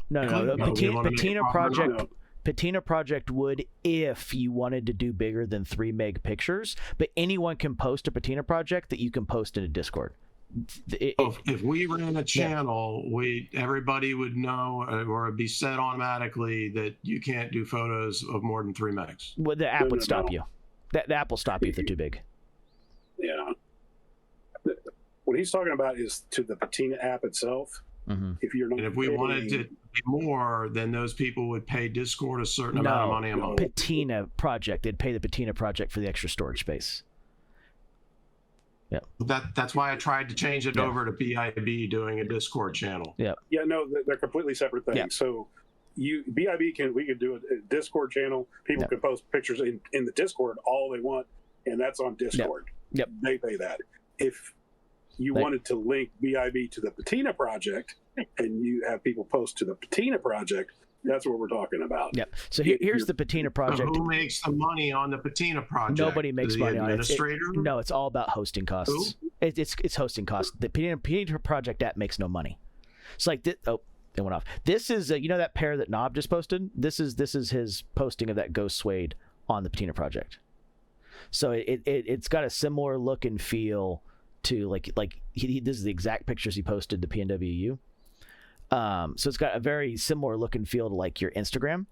Patina Project would, if you wanted to do bigger than 3 meg pictures, but anyone can post a Patina Project that you can post in a Discord. If we ran a channel, everybody would know, or it'd be set automatically that you can't do photos of more than 3 megs. Well, the app would stop you. The app will stop you if they're too big. Yeah. What he's talking about is to the patina app itself. Mm-hmm. If you're not, and if we wanted to be more, then those people would pay Discord a certain amount of money a month. Patina Project. They'd pay the Patina Project for the extra storage space. Yeah. That's why I tried to change it over to BiB doing a Discord channel. Yeah. Yeah, no, they're completely separate things. Yeah. So BiB we could do a Discord channel. People can post pictures in the Discord all they want, and that's on Discord. Yep. They pay that. If you wanted to link BiB to the Patina Project and you have people post to the Patina Project, that's what we're talking about. Yep. So here's the Patina Project. So who makes the money on the Patina Project? Nobody makes money on it. Administrator? No, it's all about hosting costs. It's hosting costs. The Patina Project app makes no money. It's like this. Oh, it went off. This is that pair that Knob just posted. This is his posting of that ghost suede on the Patina Project. So it's got a similar look and feel to this is the exact pictures he posted to PNWU. So it's got a very similar look and feel to like your Instagram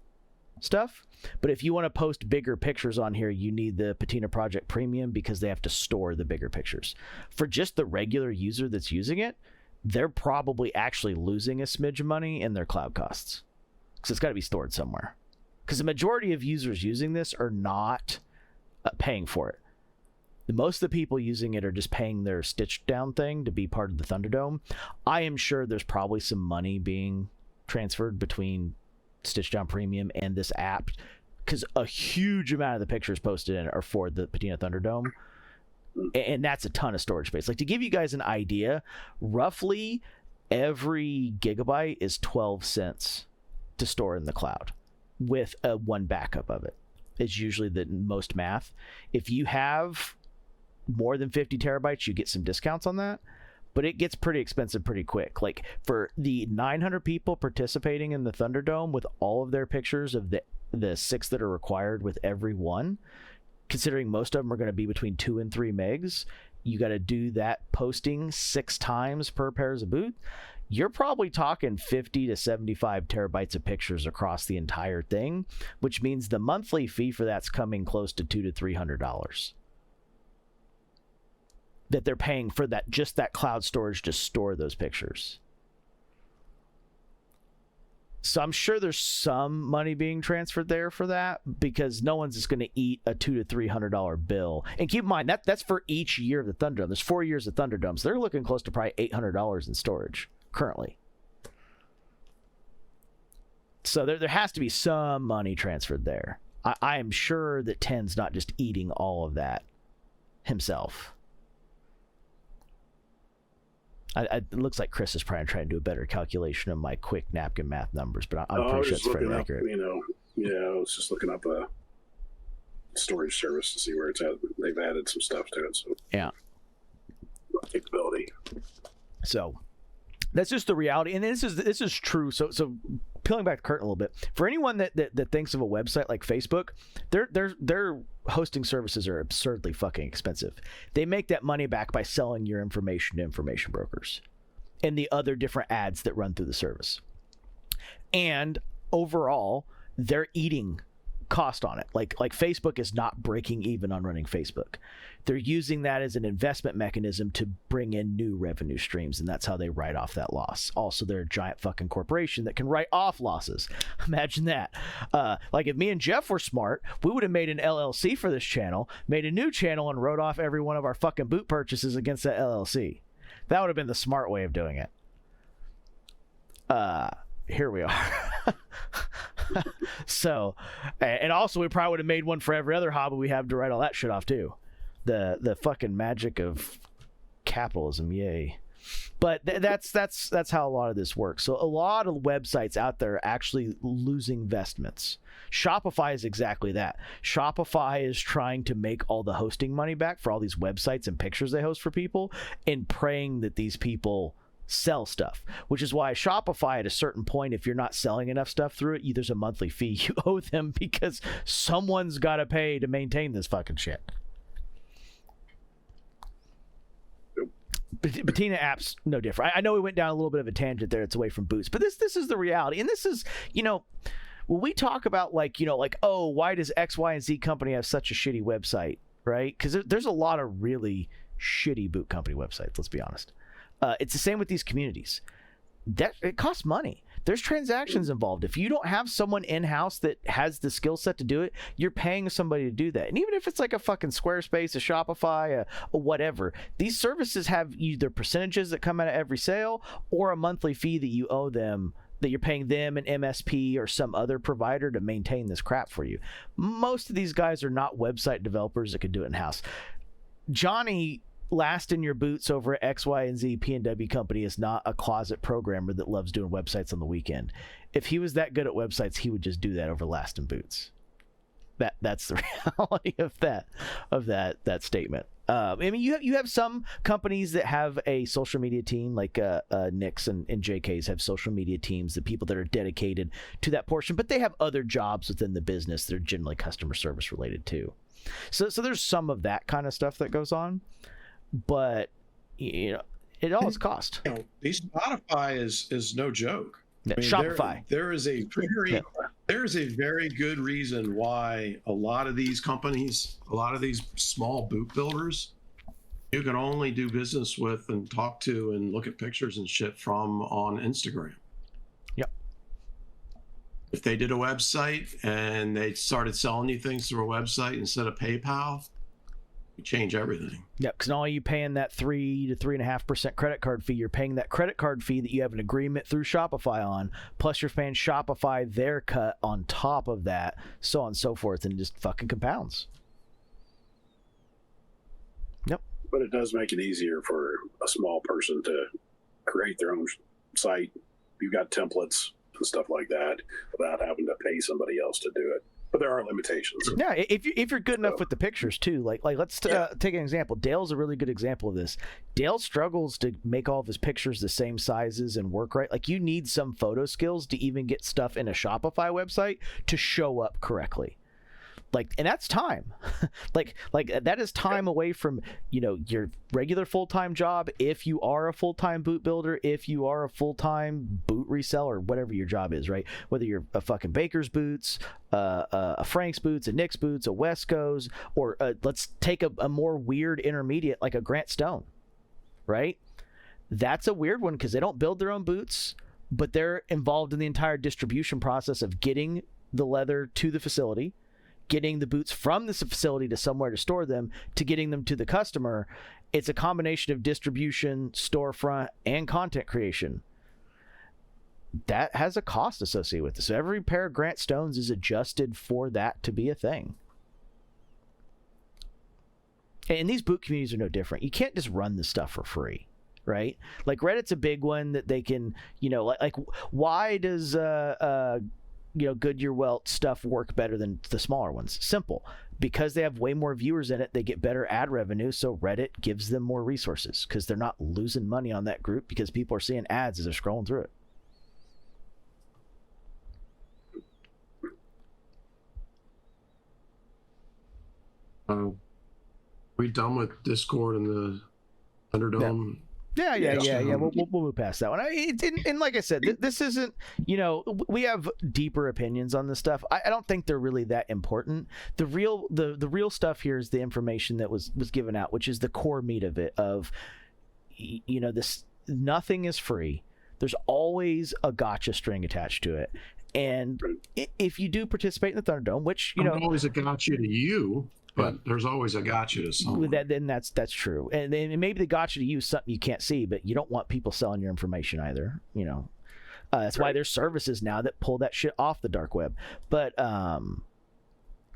stuff. But if you want to post bigger pictures on here, you need the Patina Project Premium because they have to store the bigger pictures. For just the regular user that's using it, they're probably actually losing a smidge of money in their cloud costs because it's got to be stored somewhere. Because the majority of users using this are not paying for it. Most of the people using it are just paying their stitch down thing to be part of the Thunderdome. I am sure there's probably some money being transferred between Stitch Down Premium and this app, because a huge amount of the pictures posted in it are for the Patina Thunderdome, and that's a ton of storage space. Like, to give you guys an idea, roughly every gigabyte is 12 cents to store in the cloud with one backup of it. It's usually the most math. If you have more than 50 terabytes, you get some discounts on that, but it gets pretty expensive pretty quick. Like, for the 900 people participating in the Thunderdome with all of their pictures of the 6 that are required with every one, considering most of them are going to be between 2 and 3 megs, you got to do that posting 6 times per pairs of boot. You're probably talking 50 to 75 terabytes of pictures across the entire thing, which means the monthly fee for that's coming close to $200 to $300 that they're paying for that cloud storage to store those pictures. So I'm sure there's some money being transferred there for that, because no one's just going to eat a $200 to $300 bill. And keep in mind that's for each year of the Thunderdome. There's 4 years of Thunderdome, so they're looking close to probably $800 in storage currently. So there has to be some money transferred there. I am sure that Ten's not just eating all of that himself. It looks like Chris is probably trying to do a better calculation of my quick napkin math numbers, but I'm pretty sure it's fairly accurate. I was just looking up a storage service to see where it's at. They've added some stuff to it, so yeah, capability. So that's just the reality, and this is true. So peeling back the curtain a little bit, for anyone that thinks of a website like Facebook, their hosting services are absurdly fucking expensive. They make that money back by selling your information to information brokers and the other different ads that run through the service. And overall, they're eating cost on it. Like Facebook is not breaking even on running Facebook. They're using that as an investment mechanism to bring in new revenue streams, and that's how they write off that loss. Also, they're a giant fucking corporation that can write off losses. Imagine that. Like if me and Jeff were smart, we would have made an LLC for this channel, made a new channel, and wrote off every one of our fucking boot purchases against that LLC. That would have been the smart way of doing it. Here we are. So, and also we probably would have made one for every other hobby we have to write all that shit off too. The fucking magic of capitalism, yay. But that's how a lot of this works. So a lot of websites out there are actually losing investments. Shopify is exactly that. Shopify is trying to make all the hosting money back for all these websites and pictures they host for people, and praying that these people sell stuff, which is why Shopify at a certain point, if you're not selling enough stuff through it, there's a monthly fee you owe them, because someone's got to pay to maintain this fucking shit. Patina apps no different. I know we went down a little bit of a tangent there. It's away from boots, but this is the reality. And this is, when we talk about oh, why does X, Y, and Z company have such a shitty website, right? Because there's a lot of really shitty boot company websites, let's be honest. It's the same with these communities. It costs money. There's transactions involved. If you don't have someone in-house that has the skill set to do it, you're paying somebody to do that. And even if it's like a fucking Squarespace, a Shopify, a whatever, these services have either percentages that come out of every sale, or a monthly fee that you owe them, that you're paying them an MSP or some other provider to maintain this crap for you. Most of these guys are not website developers that could do it in-house. Johnny last in your boots over at X, Y, and Z P&W company is not a closet programmer that loves doing websites on the weekend. If he was that good at websites, he would just do that over last in boots. That's the reality of that statement. I mean, you have some companies that have a social media team, like Nick's and JK's have social media teams, the people that are dedicated to that portion, but they have other jobs within the business that are generally customer service related too. So there's some of that kind of stuff that goes on. But it all is cost. These Spotify is no joke. Yeah, I mean, Shopify. There is a very good reason why a lot of these companies, a lot of these small boot builders, you can only do business with and talk to and look at pictures and shit from on Instagram. Yep. If they did a website and they started selling you things through a website instead of PayPal, change everything. Yeah, because not only are you paying that 3 to 3.5% credit card fee, you're paying that credit card fee that you have an agreement through Shopify on, plus you're paying Shopify their cut on top of that, so on and so forth, and it just fucking compounds. Yep. But it does make it easier for a small person to create their own site. You've got templates and stuff like that without having to pay somebody else to do it. But there are limitations. Yeah, if you're good enough with the pictures too, like let's take an example. Dale's a really good example of this. Dale struggles to make all of his pictures the same sizes and work right. Like, you need some photo skills to even get stuff in a Shopify website to show up correctly. Like, and that's time. like that is time away from, your regular full-time job. If you are a full-time boot builder, if you are a full-time boot reseller, whatever your job is, right? Whether you're a fucking Baker's Boots, a Frank's Boots, a Nick's Boots, a Wesco's, or let's take a more weird intermediate like a Grant Stone, right? That's a weird one because they don't build their own boots, but they're involved in the entire distribution process of getting the leather to the facility, getting the boots from this facility to somewhere to store them, to getting them to the customer. It's a combination of distribution, storefront, and content creation. That has a cost associated with it. So every pair of Grant Stones is adjusted for that to be a thing. And these boot communities are no different. You can't just run this stuff for free, right? Like Reddit's a big one that they can, like why does Goodyear Welt stuff work better than the smaller ones? Simple. Because they have way more viewers in it, they get better ad revenue, so Reddit gives them more resources because they're not losing money on that group because people are seeing ads as they're scrolling through it. We done with Discord and the Thunderdome? Yeah. We'll move past that one. And like I said, this isn't, we have deeper opinions on this stuff. I don't think they're really that important. The real stuff here is the information that was given out, which is the core meat of it. This nothing is free. There's always a gotcha string attached to it, and if you do participate in the Thunderdome, which always a gotcha to you. But there's always a gotcha to someone. Then that's true, and maybe the gotcha to you is something you can't see, but you don't want people selling your information either. That's why there's services now that pull that shit off the dark web. But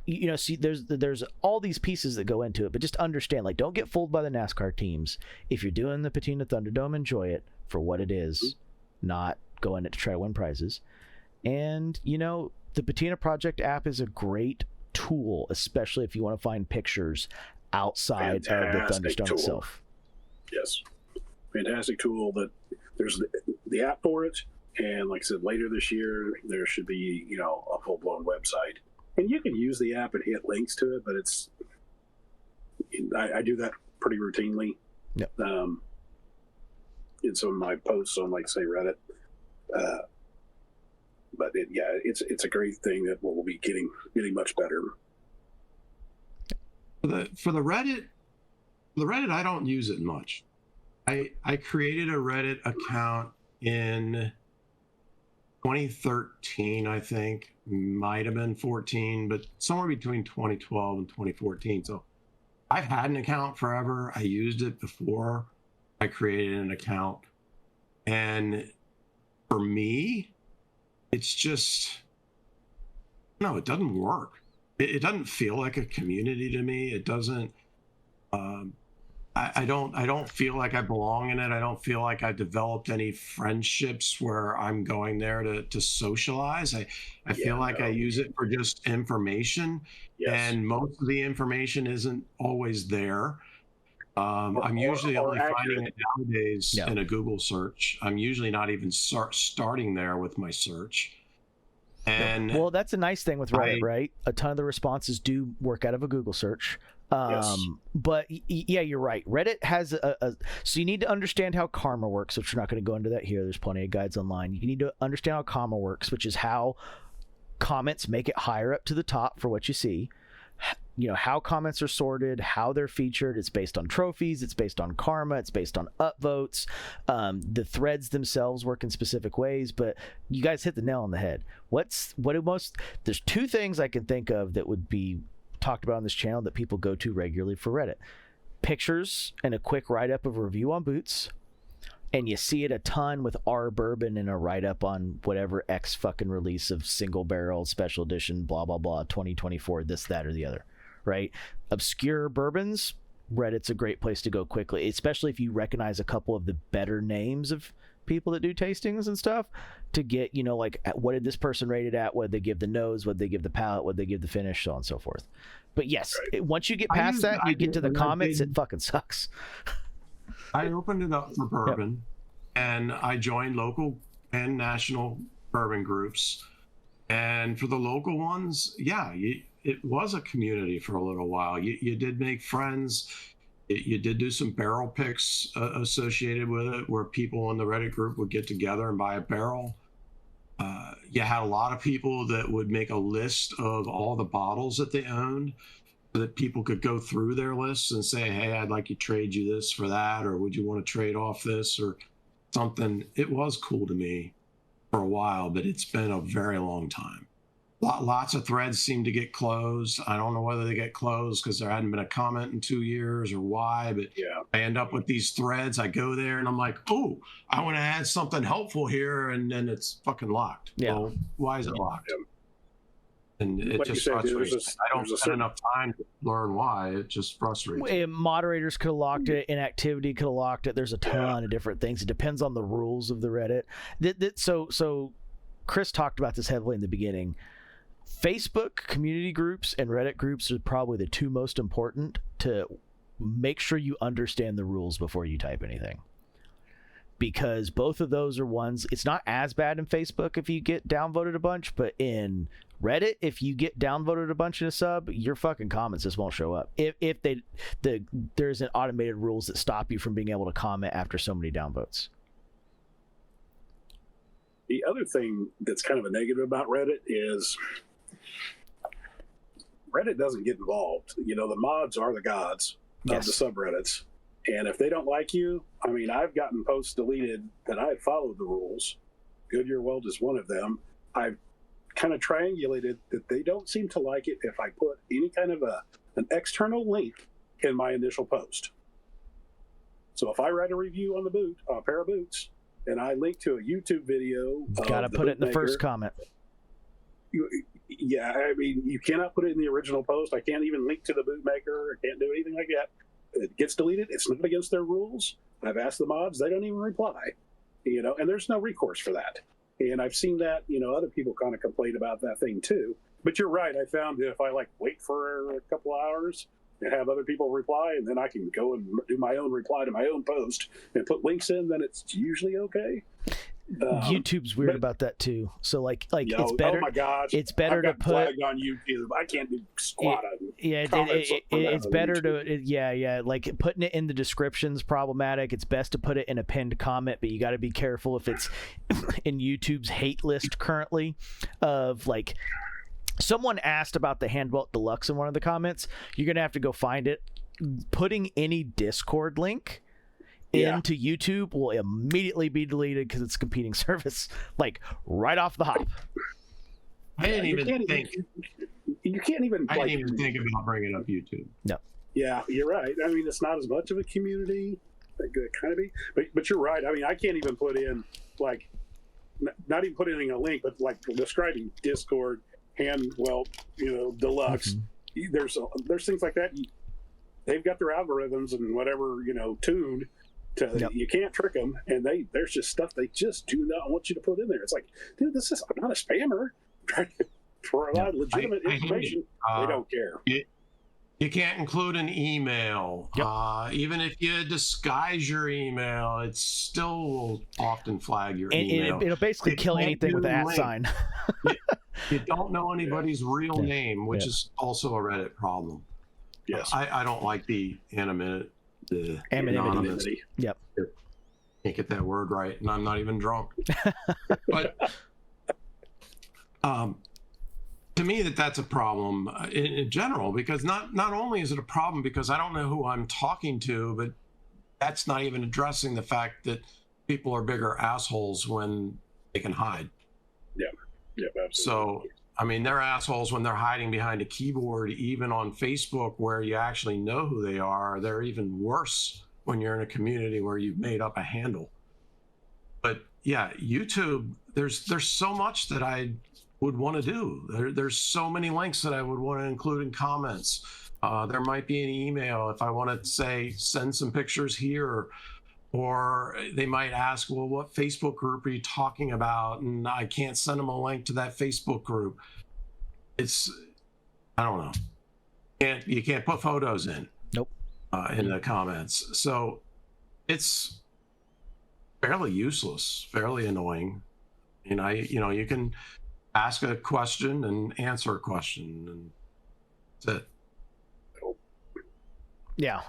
see, there's all these pieces that go into it. But just understand, like, don't get fooled by the NASCAR teams. If you're doing the Patina Thunderdome, enjoy it for what it is, not go in it to try to win prizes. And the Patina Project app is a great tool, especially if you want to find pictures outside of the Thunderstone itself. Yes, fantastic tool. That there's the app for it, and like I said, later this year there should be a full-blown website, and you can use the app and hit links to it. But I do that pretty routinely. Yep. In some of my posts on, like, say, Reddit. But it's a great thing that will be getting much better. For the Reddit, I don't use it much. I created a Reddit account in 2013, I think. Might have been 14, but somewhere between 2012 and 2014. So I've had an account forever. I used it before I created an account. And for me, it's just, no, it doesn't work. It doesn't feel like a community to me. It doesn't, I don't feel like I belong in it. I don't feel like I've developed any friendships where I'm going there to socialize. I feel like I use it for just information. Yes. And most of the information isn't always there. I'm usually only finding it nowadays in a Google search. I'm usually not even starting there with my search. And well, that's a nice thing with Reddit, right? A ton of the responses do work out of a Google search. Yes. But yeah, you're right. Reddit has so you need to understand how karma works, which we're not going to go into that here. There's plenty of guides online. You need to understand how karma works, which is how comments make it higher up to the top for what you see. How comments are sorted, how they're featured. It's based on trophies, it's based on karma, it's based on upvotes. The threads themselves work in specific ways, but you guys hit the nail on the head. There's two things I can think of that would be talked about on this channel that people go to regularly for Reddit: pictures and a quick write-up of a review on boots. And you see it a ton with our bourbon in a write-up on whatever X fucking release of single barrel special edition, blah, blah, blah, 2024, this, that, or the other, right? Obscure bourbons, Reddit's a great place to go quickly, especially if you recognize a couple of the better names of people that do tastings and stuff, to get, like, what did this person rate it at? What did they give the nose? What did they give the palate? What did they give the finish? So on and so forth. But yes, once you get past that and you get to the comments, it fucking sucks. I opened it up for bourbon, and I joined local and national bourbon groups. And for the local ones, it was a community for a little while. You did make friends. You did do some barrel picks associated with it, where people in the Reddit group would get together and buy a barrel. You had a lot of people that would make a list of all the bottles that they owned, so that people could go through their lists and say, hey, I'd like to trade you this for that, or would you want to trade off this or something. It was cool to me. for a while, but it's been a very long time. Lots of threads seem to get closed. I don't know whether they get closed because there hadn't been a comment in 2 years or why, but Yeah. I end up with these threads. I go there and I'm like, oh, I want to add something helpful here, and then it's fucking locked. Yeah. Well, why is it locked? And it Like you just said, frustrates me. I don't spend enough time to learn why. It just frustrates me. Moderators could have locked it. Inactivity could have locked it. There's a ton of different things. It depends on the rules of the Reddit. So Chris talked about this heavily in the beginning. Facebook community groups and Reddit groups are probably the two most important to make sure you understand the rules before you type anything. Because both of those are ones, it's not as bad in Facebook if you get downvoted a bunch, but in Reddit, if you get downvoted a bunch in a sub, your fucking comments just won't show up. If there isn't automated rules that stop you from being able to comment after so many downvotes. The other thing that's kind of a negative about Reddit is Reddit doesn't get involved. You know, the mods are the gods of the subreddits. And if they don't like you, I mean, I've gotten posts deleted that I followed the rules. Goodyear Weld is one of them. I've kind of triangulated that they don't seem to like it if I put any kind of an external link in my initial post. So if I write a review on the boot, a pair of boots, and I link to a YouTube video, got to put it in the first comment. Yeah, I mean, you cannot put it in the original post. I can't even link to the bootmaker. I can't do anything like that. It gets deleted. It's not against their rules. I've asked the mods. They don't even reply, you know, and there's no recourse for that. And I've seen that, you know, other people kind of complain about that thing too. But you're right. I found that if I like wait for a couple hours and have other people reply, and then I can go and do my own reply to my own post and put links in, then it's usually okay. YouTube's weird about that too. So like it's better. Oh my gosh, it's better to put flagged on YouTube. I can't do squat on. Yeah, it's better to like putting it in the description's problematic. It's best to put it in a pinned comment, but you got to be careful if it's in YouTube's hate list currently. Of like, someone asked about the Handbelt Deluxe in one of the comments. You're gonna have to go find it. Putting any Discord link into YouTube will immediately be deleted because it's a competing service, like right off the hop. I didn't even think. You can't even. I didn't even think about bringing up YouTube. No. Yeah, you're right. I mean, it's not as much of a community. That could kind of be, but you're right. I mean, I can't even put in like, not even put in a link, but like describing Discord, Handwelt, you know, Deluxe. Mm-hmm. There's things like that. They've got their algorithms and whatever, you know, tuned. You can't trick them, and there's just stuff they just do not want you to put in there. It's like, dude, I'm not a spammer. I'm trying to provide legitimate information. They don't care. You can't include an email. Even if you disguise your email, it still will often flag your email. It'll basically kill anything with an @sign. You don't know anybody's real name, which is also a Reddit problem. Yes. I don't like the anonymity. Yep. Can't get that word right, and I'm not even drunk. But to me, that's a problem in general, because not only is it a problem because I don't know who I'm talking to, but that's not even addressing the fact that people are bigger assholes when they can hide. Yeah, absolutely. So, I mean, they're assholes when they're hiding behind a keyboard, even on Facebook where you actually know who they are. They're even worse when you're in a community where you've made up a handle. But yeah, YouTube, there's so much that I would want to do. There's so many links that I would want to include in comments. There might be an email if I want to say, send some pictures here. Or they might ask, well, what Facebook group are you talking about? And I can't send them a link to that Facebook group. I don't know. You can't put photos in. Nope. In the comments. So it's fairly useless, fairly annoying. And you can ask a question and answer a question, and that's it. Yeah,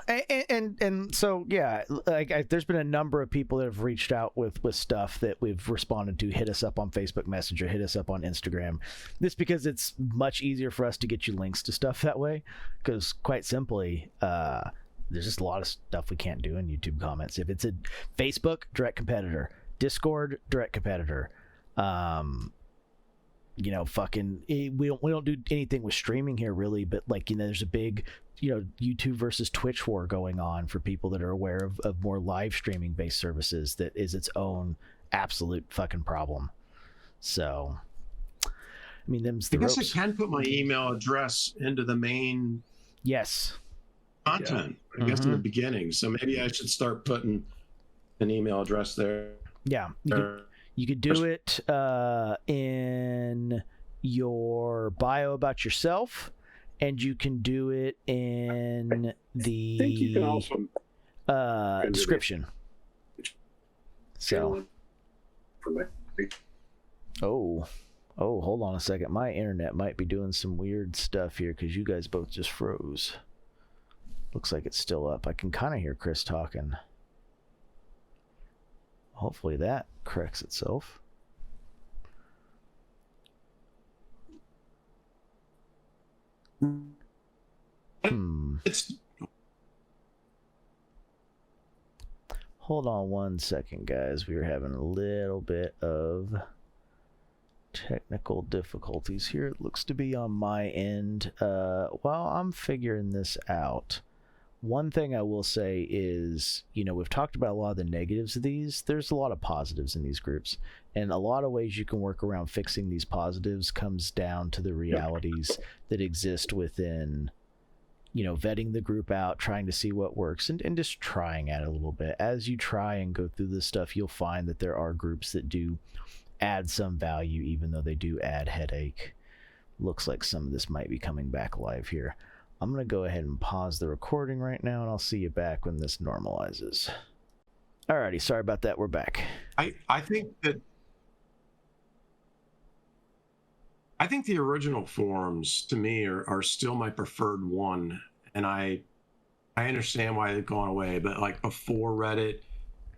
and so yeah, like there's been a number of people that have reached out with stuff that we've responded to. Hit us up on Facebook Messenger, hit us up on Instagram. This because it's much easier for us to get you links to stuff that way. Because quite simply, there's just a lot of stuff we can't do in YouTube comments. If it's a Facebook, direct competitor. Discord, direct competitor. You know, we don't do anything with streaming here really, but like, you know, there's a big, you know, YouTube versus Twitch war going on for people that are aware of more live streaming based services. That is its own absolute fucking problem. So, I mean, I guess I can put my email address into the main content, I guess, in the beginning. So maybe I should start putting an email address there. Yeah. You could do it in your bio about yourself, and you can do it in the I think you can also description. So, hold on a second. My internet might be doing some weird stuff here because you guys both just froze. Looks like it's still up. I can kind of hear Chris talking. Hopefully that corrects itself. Hold on one second, guys. We are having a little bit of technical difficulties here. It looks to be on my end. While I'm figuring this out, one thing I will say is, you know, we've talked about a lot of the negatives of these. There's a lot of positives in these groups, and a lot of ways you can work around fixing these positives comes down to the realities that exist within, you know, vetting the group out, trying to see what works, and just trying at it a little bit. As you try and go through this stuff, you'll find that there are groups that do add some value, even though they do add headache. Looks like some of this might be coming back live here. I'm going to go ahead and pause the recording right now, and I'll see you back when this normalizes. Alrighty, sorry about that. We're back. I think the original forums to me are still my preferred one, and I understand why they've gone away. But like before Reddit,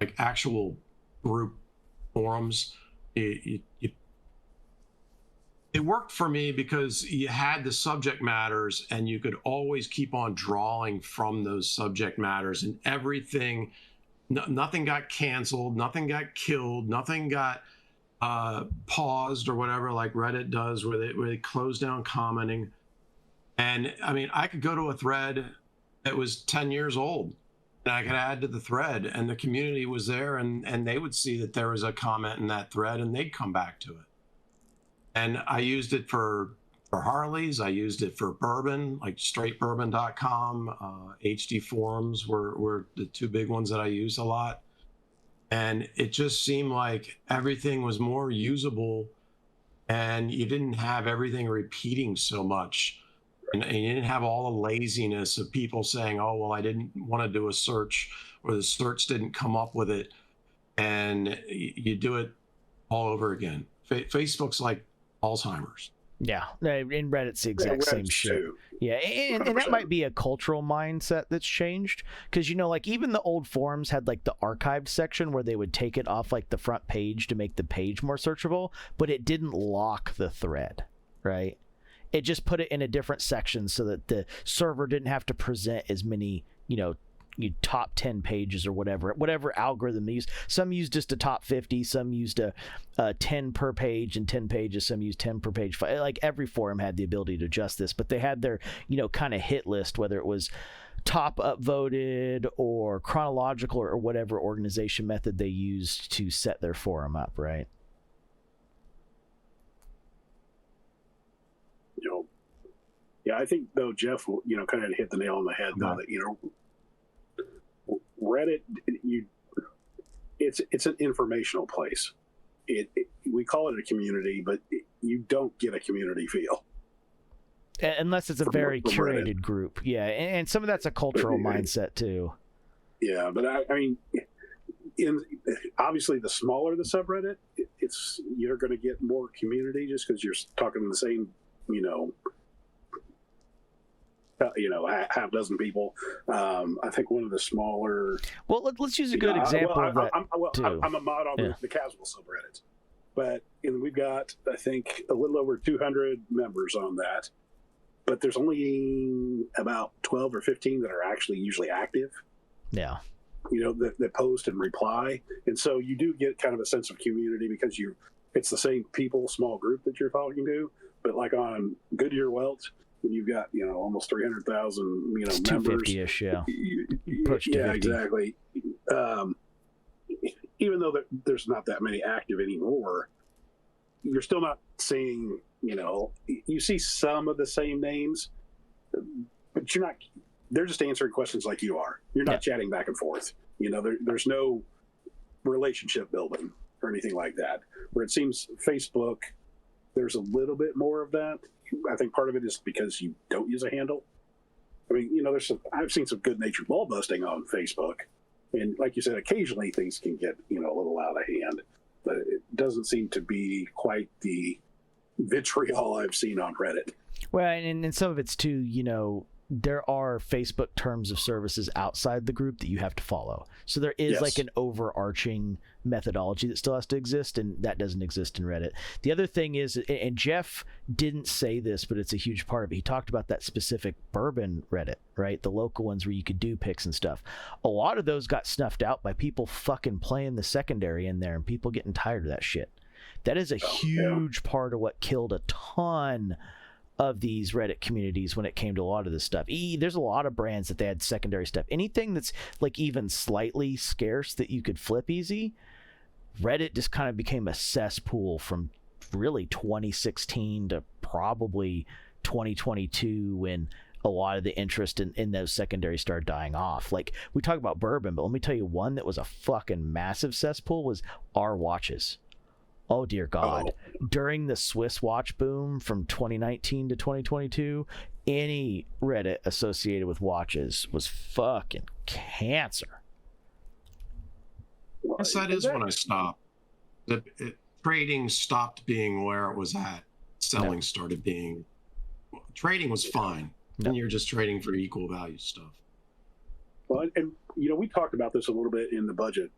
like actual group forums, it worked for me because you had the subject matters and you could always keep on drawing from those subject matters, and everything, nothing got canceled, nothing got killed, nothing got paused or whatever, like Reddit does, where they close down commenting. And I mean, I could go to a thread that was 10 years old and I could add to the thread, and the community was there, and they would see that there was a comment in that thread and they'd come back to it. And I used it for Harleys. I used it for Bourbon, like straightbourbon.com. HD forums were the two big ones that I use a lot. And it just seemed like everything was more usable, and you didn't have everything repeating so much. And you didn't have all the laziness of people saying, oh, well, I didn't want to do a search, or the search didn't come up with it. And you do it all over again. Facebook's like Alzheimer's. Yeah, in Reddit's the exact same shit. Yeah, and that might be a cultural mindset that's changed, because, you know, like even the old forums had like the archived section where they would take it off like the front page to make the page more searchable, but it didn't lock the thread, right? It just put it in a different section so that the server didn't have to present as many, you know, top 10 pages or whatever algorithm they use. Some used just a top 50, some used a 10 per page and 10 pages, some used 10 per page. Like every forum had the ability to adjust this, but they had their, you know, kind of hit list, whether it was top upvoted or chronological or whatever organization method they used to set their forum up, right? You know, yeah, I think though Jeff, you know, kind of hit the nail on the head though, that, you know, Reddit, it's an informational place. We call it a community, but you don't get a community feel unless it's a very curated Reddit group. Yeah, and some of that's a cultural mindset too. Yeah, but I mean, obviously the smaller the subreddit, you're going to get more community just because you're talking to the same, half dozen people. I think one of the smaller. Well, let's use a good example of that. I'm a mod on the casual subreddit, but we've got, I think, a little over 200 members on that. But there's only about 12 or 15 that are actually usually active. Yeah. That post and reply, and so you do get kind of a sense of community because it's the same people, small group that you're talking to. But like on Goodyear Welch, when you've got almost 300,000 It's members, 250-ish, yeah. Yeah, exactly. Even though there's not that many active anymore, you're still not seeing. You see some of the same names, but you're not. They're just answering questions like you are. You're not chatting back and forth. There's no relationship building or anything like that. Where it seems Facebook, there's a little bit more of that. I think part of it is because you don't use a handle. I mean, I've seen some good-natured ball busting on Facebook, and like you said, occasionally things can get a little out of hand, but it doesn't seem to be quite the vitriol I've seen on Reddit. Well, and some of it's too, there are Facebook terms of services outside the group that you have to follow. So there is like an overarching methodology that still has to exist, and that doesn't exist in Reddit. The other thing is, and Jeff didn't say this, but it's a huge part of it. He talked about that specific Bourbon Reddit, right? The local ones where you could do picks and stuff. A lot of those got snuffed out by people fucking playing the secondary in there and people getting tired of that shit. That is a huge part of what killed a ton of these Reddit communities when it came to a lot of this stuff. There's a lot of brands that they had secondary stuff. Anything that's like even slightly scarce that you could flip easy, Reddit just kind of became a cesspool from really 2016 to probably 2022 when a lot of the interest in those secondaries started dying off. Like, we talk about Bourbon, but let me tell you one that was a fucking massive cesspool was our watches. Oh, dear God. During the Swiss watch boom from 2019 to 2022, any Reddit associated with watches was fucking cancer. Yes, that is when I stopped. Trading stopped being where it was at. Selling started being... Trading was fine. And you're just trading for equal value stuff. Well, and we talked about this a little bit in the budget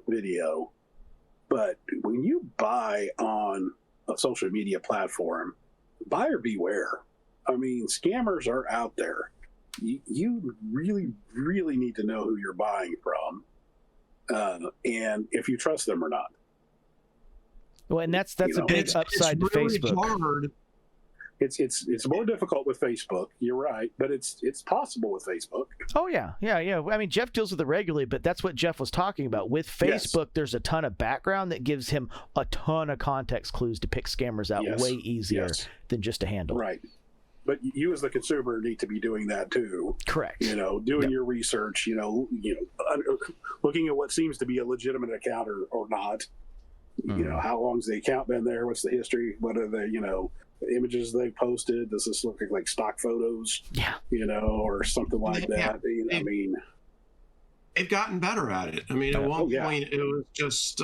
video. But when you buy on a social media platform, buyer beware. I mean, scammers are out there. You really, really need to know who you're buying from, and if you trust them or not. Well, and that's a big upside to really Facebook. Hard. It's more difficult with Facebook. You're right, but it's possible with Facebook. Oh yeah. I mean, Jeff deals with it regularly, but that's what Jeff was talking about. With Facebook, there's a ton of background that gives him a ton of context clues to pick scammers out way easier than just a handle. Right. But you as the consumer need to be doing that too. Correct. Doing your research. Looking at what seems to be a legitimate account or not. How long's the account been there? What's the history? What are the images they posted? Does this look like stock photos? Yeah. Or something like that. I mean, they've gotten better at it. I mean, at one point it was just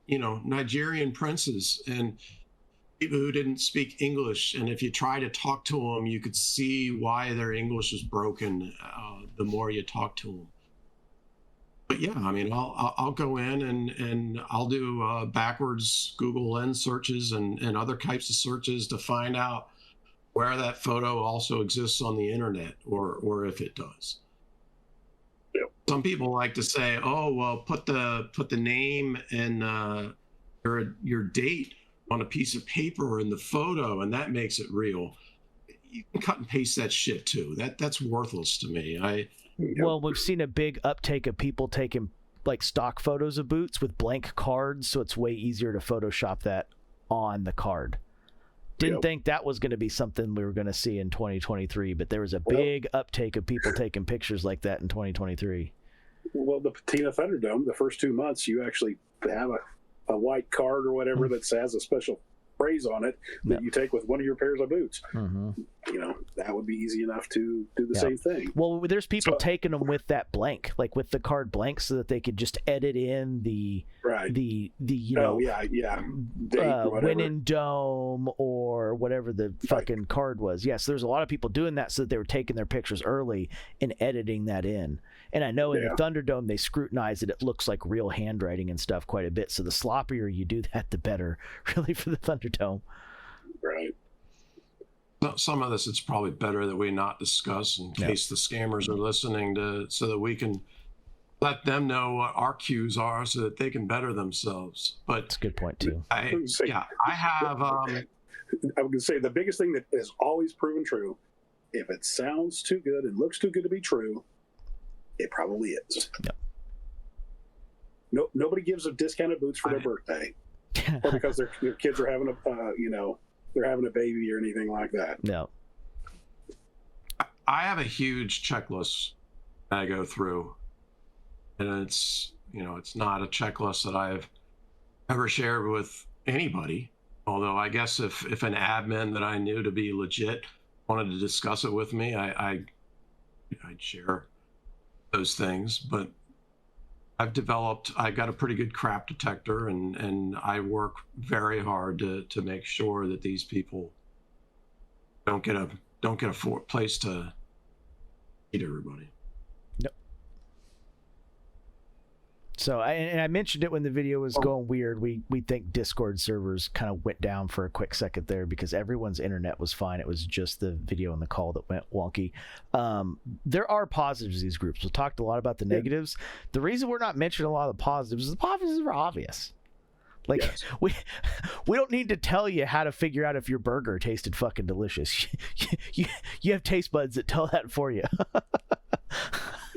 Nigerian princes and people who didn't speak English, and if you try to talk to them, you could see why their English is broken the more you talk to them. But yeah, I mean, I'll go in and I'll do backwards Google Lens searches and other types of searches to find out where that photo also exists on the internet, or if it does. Yep. Some people like to say, "Oh, well, put the name and your date on a piece of paper in the photo, and that makes it real." You can cut and paste that shit too. That's worthless to me. Well, we've seen a big uptake of people taking like stock photos of boots with blank cards, so it's way easier to Photoshop that on the card. Didn't think that was going to be something we were going to see in 2023, but there was a big uptake of people taking pictures like that in 2023. Well, the Patina Thunderdome, the first 2 months, you actually have a white card or whatever that has a special phrase on it that you take with one of your pairs of boots. That would be easy enough to do the same thing. Well, there's people taking them with that blank, like with the card blank, so that they could just edit in the win in dome or whatever the fucking card was. Yes, there's a lot of people doing that so that they were taking their pictures early and editing that in. And I know in the Thunderdome they scrutinize it looks like real handwriting and stuff quite a bit, so the sloppier you do that, the better, really, for the Thunderdome. Right. Some of this it's probably better that we not discuss in case the scammers are listening, so that we can let them know what our cues are so that they can better themselves. But That's a good point too. I have. I was going to say the biggest thing that is always proven true: if it sounds too good and looks too good to be true, it probably is. Yep. No, nobody gives them discounted boots for their birthday, or because their kids are having they're having a baby or anything like that. No. I have a huge checklist that I go through, and it's not a checklist that I've ever shared with anybody. Although I guess if an admin that I knew to be legit wanted to discuss it with me, I'd share those things. But I got a pretty good crap detector, and I work very hard to make sure that these people don't get a place to eat everybody. Yep. So I mentioned it when the video was going weird. We think Discord servers kind of went down for a quick second there because everyone's internet was fine. It was just the video and the call that went wonky. There are positives to these groups. We talked a lot about the negatives. The reason we're not mentioning a lot of the positives is the positives are obvious. Like, yes. we don't need to tell you how to figure out if your burger tasted fucking delicious. You have taste buds that tell that for you.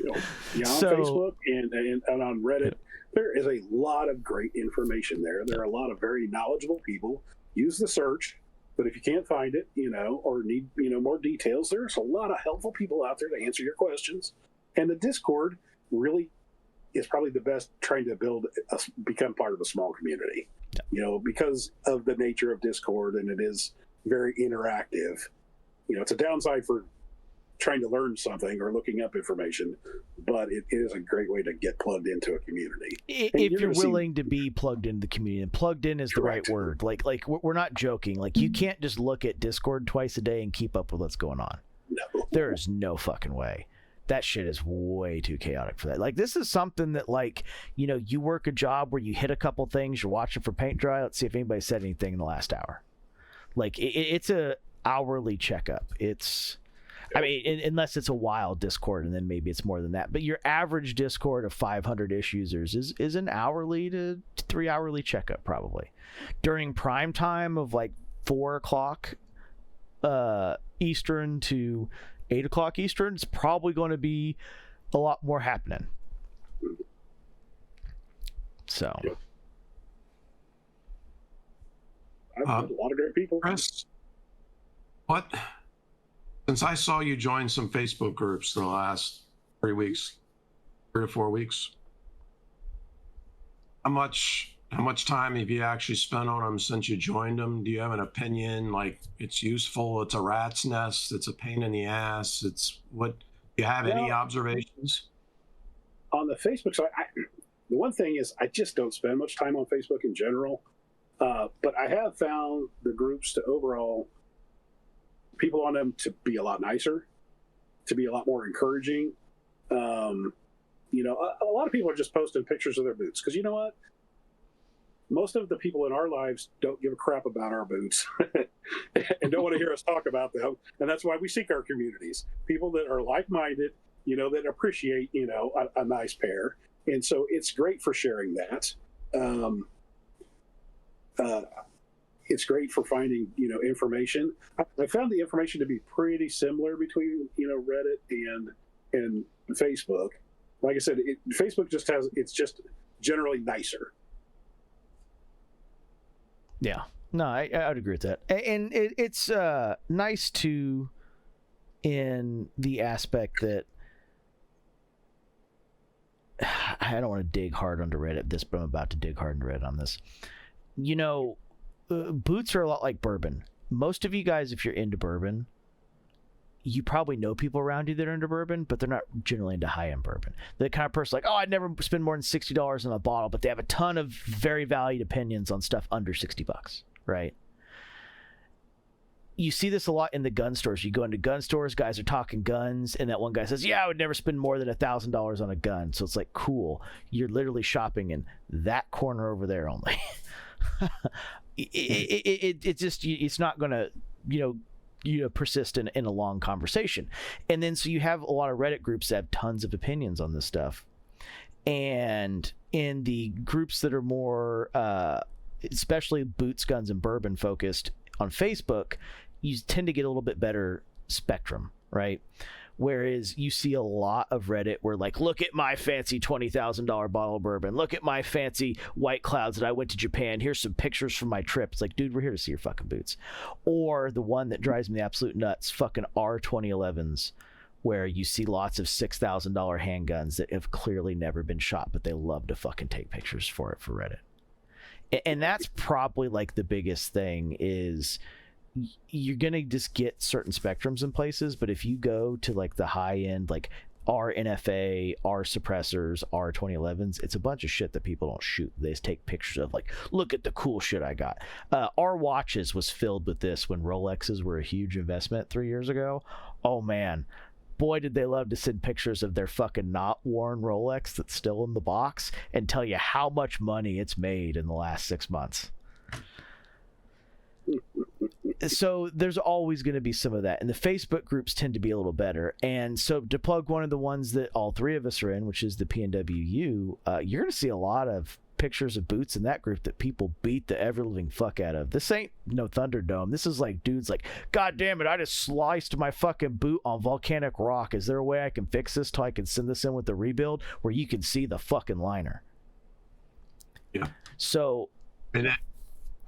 On Facebook and on Reddit, there is a lot of great information there. There are a lot of very knowledgeable people. Use the search, but if you can't find it, or need, more details, there's a lot of helpful people out there to answer your questions. And the Discord really is probably the best trying to become part of a small community, because of the nature of Discord, and it is very interactive. It's a downside for trying to learn something or looking up information, but it is a great way to get plugged into a community. If you're willing to be plugged into the community, and plugged in is the right word. Like we're not joking. Like, you can't just look at Discord twice a day and keep up with what's going on. No. There is no fucking way. That shit is way too chaotic for that. Like, this is something that, like, you work a job where you hit a couple things, you're watching for paint dry, let's see if anybody said anything in the last hour. Like, it's a hourly checkup. Unless it's a wild Discord, and then maybe it's more than that. But your average Discord of 500-ish users is an hourly to 3 hourly checkup, probably. During prime time of, like, 4 o'clock Eastern to 8 o'clock Eastern, it's probably going to be a lot more happening. So, I've met a lot of great people. Chris, since I saw you join some Facebook groups in the last 3 to 4 weeks, how much time have you actually spent on them since you joined them? Do you have an opinion? Like, it's useful, it's a rat's nest, it's a pain in the ass, do you have any observations? On the Facebook side, the one thing is I just don't spend much time on Facebook in general, but I have found the groups to overall, people on them to be a lot nicer, to be a lot more encouraging. A lot of people are just posting pictures of their boots because, you know what? Most of the people in our lives don't give a crap about our boots and don't want to hear us talk about them. And that's why we seek our communities. People that are like-minded, that appreciate, a nice pair. And so it's great for sharing that. It's great for finding, information. I found the information to be pretty similar between, Reddit and Facebook. Like I said, Facebook it's just generally nicer. Yeah, no, I would agree with that. And it's nice too, in the aspect that I don't want to dig hard onto Reddit this, but I'm about to dig hard into Reddit on this. Boots are a lot like bourbon. Most of you guys, if you're into bourbon, you probably know people around you that are into bourbon, but they're not generally into high-end bourbon. The kind of person like, I'd never spend more than $60 on a bottle, but they have a ton of very valued opinions on stuff under $60, right? You see this a lot in the gun stores. You go into gun stores, guys are talking guns, and that one guy says, I would never spend more than $1,000 on a gun. So it's like, cool. You're literally shopping in that corner over there only. It's not going to, persist in a long conversation. And then so you have a lot of Reddit groups that have tons of opinions on this stuff. And in the groups that are more, especially boots, guns, and bourbon focused on Facebook, you tend to get a little bit better spectrum, right? Whereas you see a lot of Reddit where, like, look at my fancy $20,000 bottle of bourbon. Look at my fancy White Clouds that I went to Japan. Here's some pictures from my trip. It's like, dude, we're here to see your fucking boots. Or the one that drives me absolute nuts, fucking R2011s, where you see lots of $6,000 handguns that have clearly never been shot, but they love to fucking take pictures for it for Reddit. And that's probably like the biggest thing is you're going to just get certain spectrums in places, but if you go to like the high end, like R NFA, R suppressors, R 2011s, it's a bunch of shit that people don't shoot. They just take pictures of, like, look at the cool shit I got. R watches was filled with this when Rolexes were a huge investment 3 years ago. Oh man, boy did they love to send pictures of their fucking not worn Rolex that's still in the box and tell you how much money it's made in the last 6 months. So there's always going to be some of that, and the Facebook groups tend to be a little better. And so to plug one of the ones that all three of us are in, which is the PNWU, you're going to see a lot of pictures of boots in that group that people beat the ever living fuck out of. This ain't no Thunderdome. This is like dudes like, God damn it, I just sliced my fucking boot on volcanic rock. Is there a way I can fix this till I can send this in with the rebuild where you can see the fucking liner? Yeah. So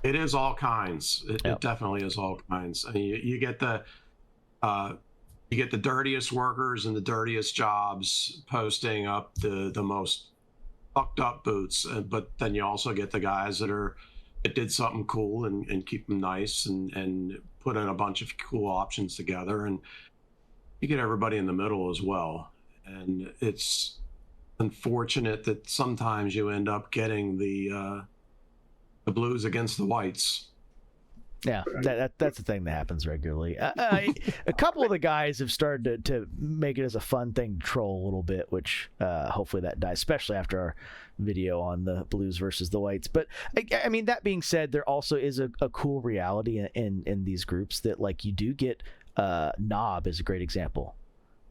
it is all kinds. It definitely is all kinds. I mean, you get the dirtiest workers and the dirtiest jobs posting up the most fucked up boots, but then you also get the guys that did something cool and keep them nice and put in a bunch of cool options together, and you get everybody in the middle as well. And it's unfortunate that sometimes you end up getting the blues against the whites. Yeah, that's the thing that happens regularly. A couple of the guys have started to make it as a fun thing to troll a little bit, which hopefully that dies, especially after our video on the blues versus the whites. But I mean, that being said, there also is a cool reality in these groups that, like, you do get Knob is a great example,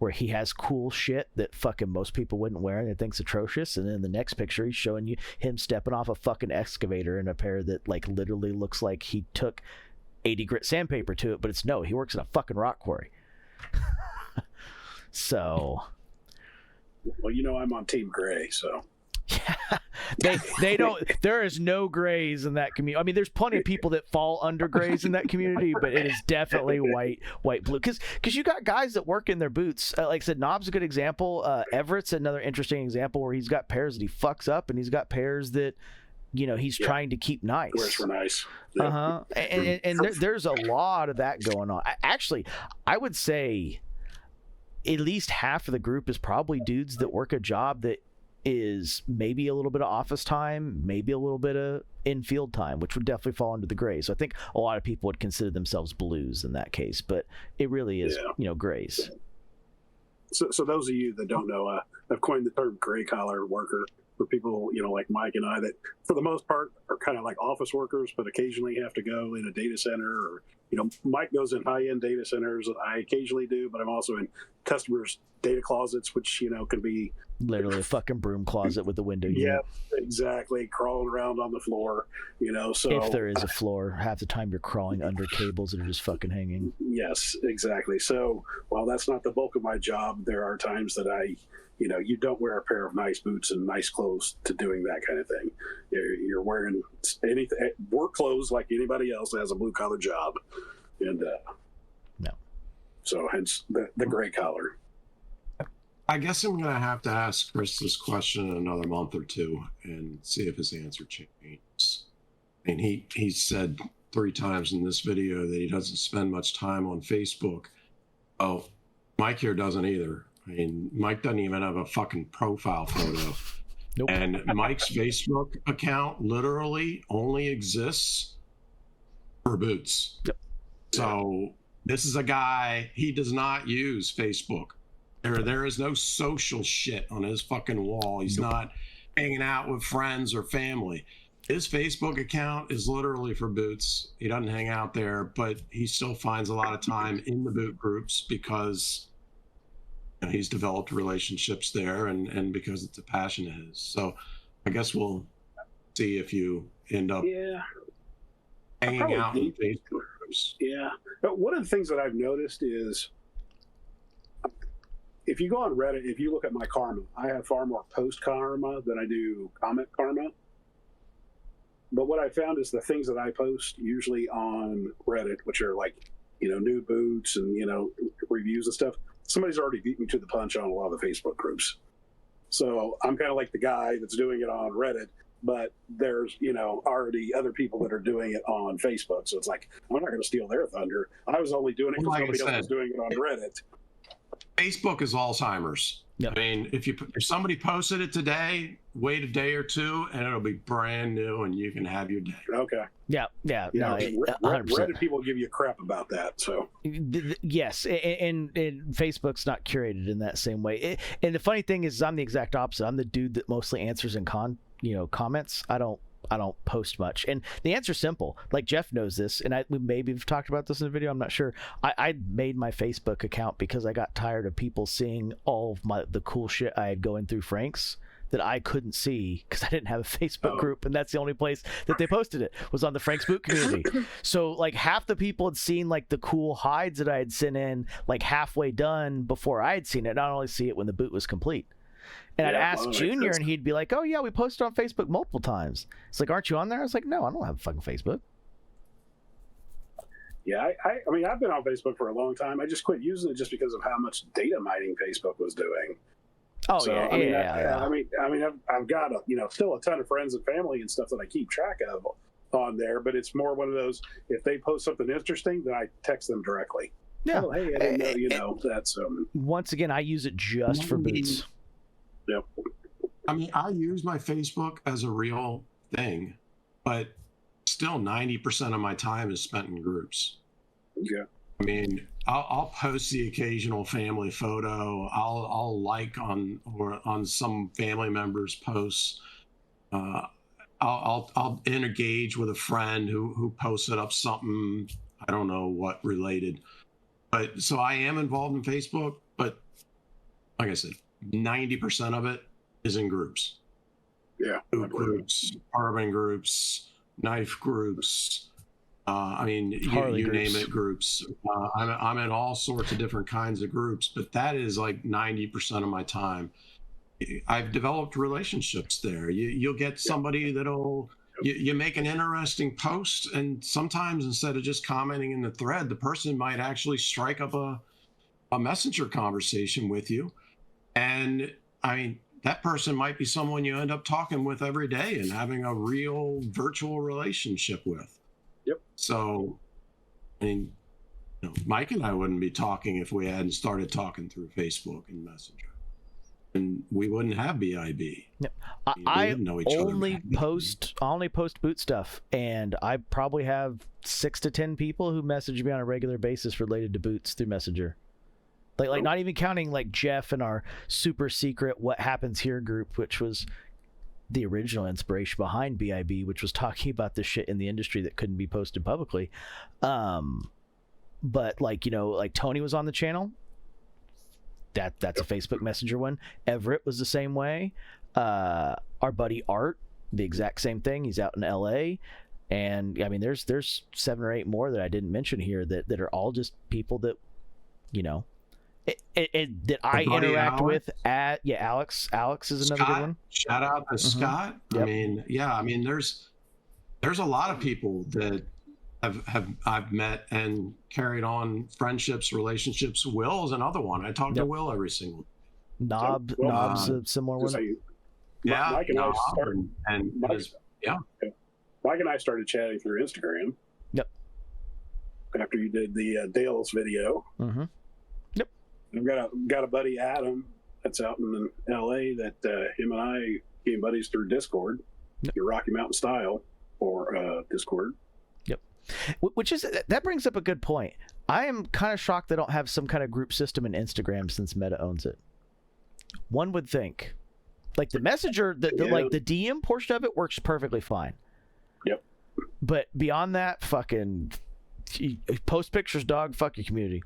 where he has cool shit that fucking most people wouldn't wear and they think's atrocious, and then the next picture he's showing you him stepping off a fucking excavator in a pair that, like, literally looks like he took 80 grit sandpaper to it, but he works in a fucking rock quarry. So, well, you know, I'm on Team Gray, so yeah, they don't. There is no grays in that community. I mean, there's plenty of people that fall under grays in that community, but it is definitely white, blue. Because you got guys that work in their boots. Like I said, Knob's a good example. Everett's another interesting example where he's got pairs that he fucks up, and he's got pairs that, you know, he's trying to keep nice. Wears for nice. Yeah. And there's a lot of that going on. I would say at least half of the group is probably dudes that work a job that is maybe a little bit of office time, maybe a little bit of in-field time, which would definitely fall under the grays. So I think a lot of people would consider themselves blues in that case, but it really is, you know, grays. So those of you that don't know, I've coined the term gray collar worker for people, you know, like Mike and I, that for the most part are kind of like office workers, but occasionally have to go in a data center, or, you know, Mike goes in high-end data centers. I occasionally do, but I'm also in customers' data closets, which, you know, can be literally a fucking broom closet with a window. Yeah, exactly. Crawling around on the floor, you know. So if there is a floor, half the time you're crawling under cables that are just fucking hanging. Yes, exactly. So while that's not the bulk of my job, there are times that you know, you don't wear a pair of nice boots and nice clothes to doing that kind of thing. You're wearing anything, work clothes like anybody else that has a blue collar job, and no. So hence the gray collar. I guess I'm gonna have to ask Chris this question in another month or two and see if his answer changes. And he said 3 times in this video that he doesn't spend much time on Facebook. Oh, Mike here doesn't either. I mean, Mike doesn't even have a fucking profile photo. Nope. And Mike's Facebook account literally only exists for boots. Yep. So this is a guy, he does not use Facebook. There is no social shit on his fucking wall. He's not hanging out with friends or family. His Facebook account is literally for boots. He doesn't hang out there, but he still finds a lot of time in the boot groups because he's developed relationships there, and because it's a passion of his. So I guess we'll see if you end up hanging out in Facebook groups. Yeah. But one of the things that I've noticed is if you go on Reddit, if you look at my karma, I have far more post karma than I do comment karma. But what I found is the things that I post usually on Reddit, which are like, new boots and, reviews and stuff, somebody's already beat me to the punch on a lot of the Facebook groups. So I'm kind of like the guy that's doing it on Reddit, but there's, already other people that are doing it on Facebook. So it's like, I'm not going to steal their thunder. I was only doing it because nobody else was doing it on Reddit. Facebook is Alzheimer's. Yep. I mean, if somebody posted it today, wait a day or two, and it'll be brand new, and you can have your day. Okay. Yeah. No, Reddit people give you crap about that. So yes, and Facebook's not curated in that same way. And the funny thing is, I'm the exact opposite. I'm the dude that mostly answers in comments. I don't post much, and the answer's simple. Like Jeff knows this, and we maybe have talked about this in the video. I'm not sure. I made my Facebook account because I got tired of people seeing all of the cool shit I had going through Frank's that I couldn't see because I didn't have a Facebook group, and that's the only place that they posted it was on the Frank's Boot community. So like half the people had seen like the cool hides that I had sent in like halfway done before I had seen it. I'd only see it when the boot was complete. And I'd ask Junior, and he'd be like, "Oh yeah, we posted on Facebook multiple times." It's like, "Aren't you on there?" I was like, "No, I don't have fucking Facebook." Yeah, I mean, I've been on Facebook for a long time. I just quit using it just because of how much data mining Facebook was doing. Oh so, yeah, I mean, I've got still a ton of friends and family and stuff that I keep track of on there. But it's more one of those, if they post something interesting, then I text them directly. Yeah. Oh, hey, I didn't know, that's once again, I use it just for boots. Yep. I mean, I use my Facebook as a real thing, but still 90% of my time is spent in groups. Yeah. I mean, I'll post the occasional family photo. I'll like on some family members' posts. I'll engage with a friend who posted up something, I don't know what related. But so I am involved in Facebook, but like I said, 90% of it is in groups. Yeah. Food groups, bourbon groups, knife groups. I mean, you name it, groups. I'm in all sorts of different kinds of groups, but that is like 90% of my time. I've developed relationships there. You'll get somebody that'll, you make an interesting post, and sometimes instead of just commenting in the thread, the person might actually strike up a messenger conversation with you. And I mean, that person might be someone you end up talking with every day and having a real virtual relationship with. Yep. So, I mean, Mike and I wouldn't be talking if we hadn't started talking through Facebook and Messenger. And we wouldn't have BiB. Yep. I only post boot stuff, and I probably have 6 to 10 people who message me on a regular basis related to boots through Messenger. Like not even counting like Jeff and our super secret What Happens Here group, which was the original inspiration behind BiB, which was talking about this shit in the industry that couldn't be posted publicly. But like Tony was on the channel. That's a Facebook Messenger one. Everett was the same way. Our buddy Art, the exact same thing. He's out in LA. And I mean, there's 7 or 8 more that I didn't mention here that are all just people that, that I interact with at Alex is another good one. Shout out to Scott. Yep. I mean, there's a lot of people that I've met and carried on friendships, relationships. Will's another one. I talk to Will every single day. Knob's a similar one. Mike and Knob I started, Mike and I started chatting through Instagram. Yep. After you did the Dale's video. Mm-hmm. Yep. I've got a buddy, Adam, that's out in LA that him and I became buddies through Discord. Yep. Your Rocky Mountain Style or Discord. Yep. That brings up a good point. I am kind of shocked they don't have some kind of group system in Instagram since Meta owns it. One would think, like the Messenger, like the DM portion of it works perfectly fine. Yep. But beyond that, fucking post pictures, dog. Fuck your community.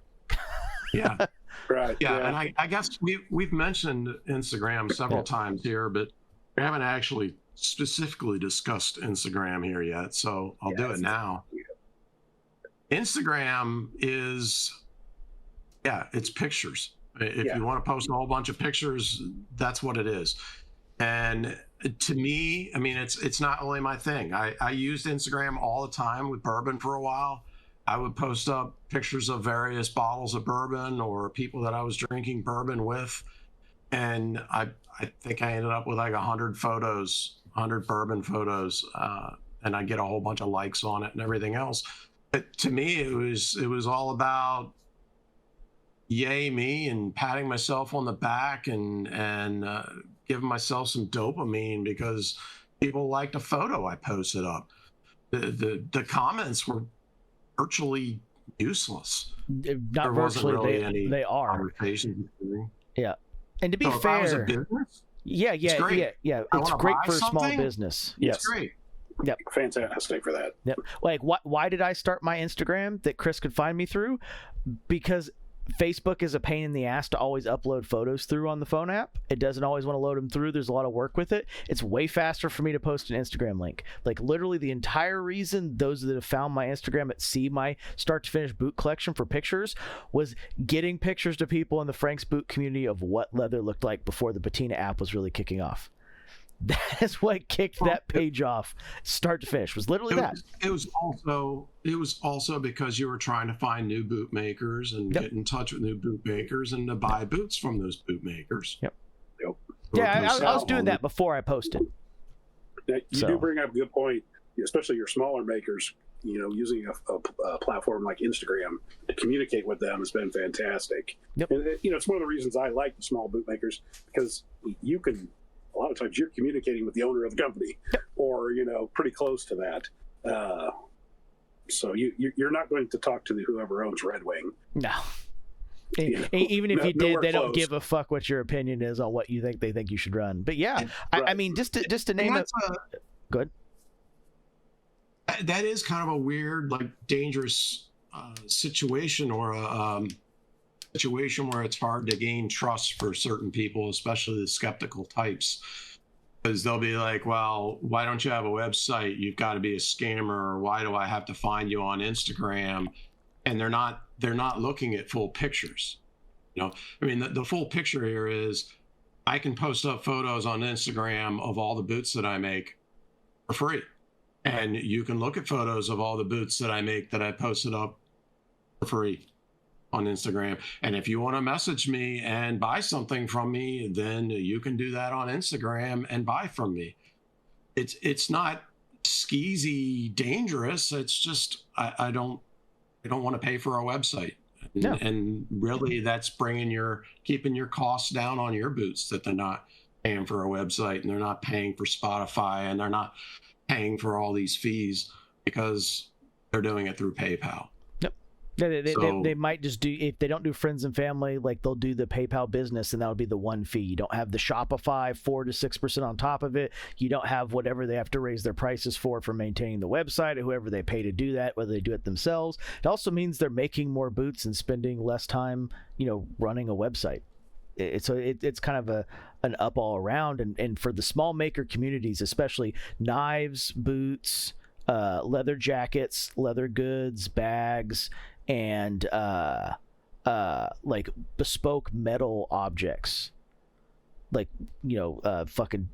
Yeah. Right. Yeah, and I guess we've mentioned Instagram several times here, but we haven't actually specifically discussed Instagram here yet, so I'll do it now. Instagram is, it's pictures. If you want to post a whole bunch of pictures, that's what it is. And to me, I mean, it's not only my thing. I used Instagram all the time with bourbon for a while. I would post up pictures of various bottles of bourbon or people that I was drinking bourbon with. And I think I ended up with like 100 bourbon photos, and I get a whole bunch of likes on it and everything else. But to me, it was all about yay me and patting myself on the back and giving myself some dopamine because people liked a photo I posted up. The comments were virtually useless. Not virtually, they are. Yeah. And to be fair, if I was a business, it's great. It's great for a small business. Yes. It's great. Yep. Fantastic for that. Yep. Like, why did I start my Instagram that Chris could find me through? Because Facebook is a pain in the ass to always upload photos through on the phone app. It doesn't always want to load them through. There's a lot of work with it. It's way faster for me to post an Instagram link. Like, literally the entire reason those that have found my Instagram at see my start to finish boot collection for pictures was getting pictures to people in the Frank's Boot community of what leather looked like before the patina app was really kicking off. That's what kicked that page off, start to finish. Was literally that. It was also because you were trying to find new boot makers and get in touch with new boot makers and to buy boots from those boot makers. Yep. Yeah, I was doing that before I posted. You do bring up a good point, especially your smaller makers. You know, using a platform like Instagram to communicate with them has been fantastic. Yep. And you know, it's one of the reasons I like the small boot makers, because you can. A lot of times you're communicating with the owner of the company, or pretty close to that. So you're not going to talk to whoever owns Red Wing. No. Even if you did, they don't give a fuck what your opinion is on what you think they think you should run. But yeah, I mean, just to name it. Good. That is kind of a weird, like, dangerous situation, or a situation where it's hard to gain trust for certain people, especially the skeptical types, because they'll be like, well, why don't you have a website? You've got to be a scammer. Or why do I have to find you on Instagram? And they're not looking at full pictures. I mean, the full picture here is I can post up photos on Instagram of all the boots that I make for free, and you can look at photos of all the boots that I make that I posted up for free on Instagram. And if you want to message me and buy something from me, then you can do that on Instagram and buy from me. It's not skeezy dangerous. It's just I don't want to pay for a website. No. And really that's keeping your costs down on your boots, that they're not paying for a website and they're not paying for Spotify and they're not paying for all these fees because they're doing it through PayPal. They might just do, if they don't do friends and family, like they'll do the PayPal business, and that'll be the one fee. You don't have the Shopify 4 to 6% on top of it. You don't have whatever they have to raise their prices for maintaining the website, or whoever they pay to do that, whether they do it themselves. It also means they're making more boots and spending less time, running a website. It's kind of an up all around, and for the small maker communities, especially knives, boots, leather jackets, leather goods, bags, and like bespoke metal objects, like fucking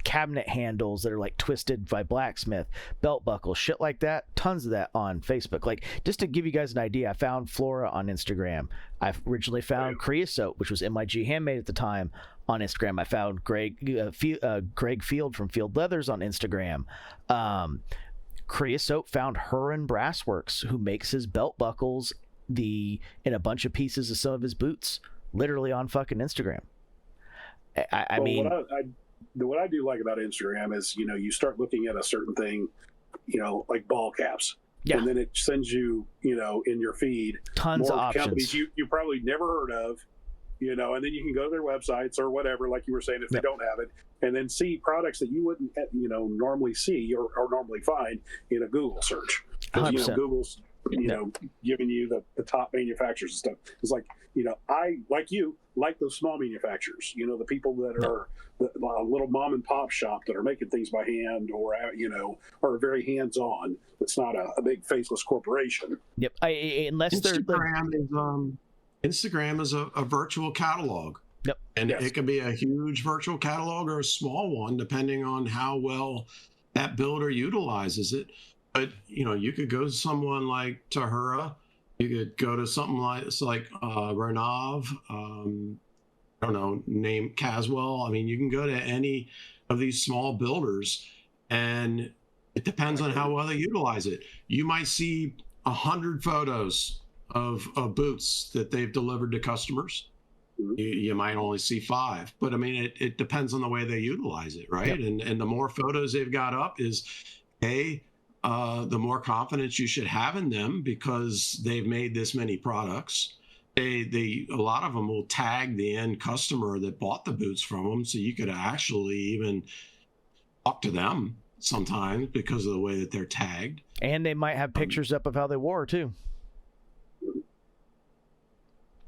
cabinet handles that are like twisted by blacksmith, belt buckles, shit like that. Tons of that on Facebook. Like, just to give you guys an idea, I found Flora on Instagram. I originally found Creosote, which was MIG Handmade at the time, on Instagram. I found Greg Field from Field Leathers on Instagram. Creosote found Huron Brassworks, who makes his belt buckles in a bunch of pieces of some of his boots, literally on fucking Instagram. I mean, what I do like about Instagram is, you start looking at a certain thing, like ball caps. Yeah. And then it sends you, in your feed, tons of options. Companies you probably never heard of, and then you can go to their websites or whatever, like you were saying, if they don't have it, and then see products that you wouldn't, normally see or normally find in a Google search. Because, giving you the top manufacturers and stuff. It's like, I, like you, like those small manufacturers, the people that are the little mom and pop shop that are making things by hand, or, are very hands-on. It's not a big faceless corporation. Yep. Unless Instagram is a virtual catalog. Yep. And it can be a huge virtual catalog or a small one, depending on how well that builder utilizes it. But, you could go to someone like Tahura. You could go to something like Renav, I don't know, name Caswell. I mean, you can go to any of these small builders, and it depends on how well they utilize it. You might see 100 photos of boots that they've delivered to customers. You might only see 5, but I mean, it depends on the way they utilize it, right? Yep. And the more photos they've got up is, the more confidence you should have in them, because they've made this many products. A lot of them will tag the end customer that bought the boots from them, so you could actually even talk to them sometimes because of the way that they're tagged. And they might have pictures up of how they wore too.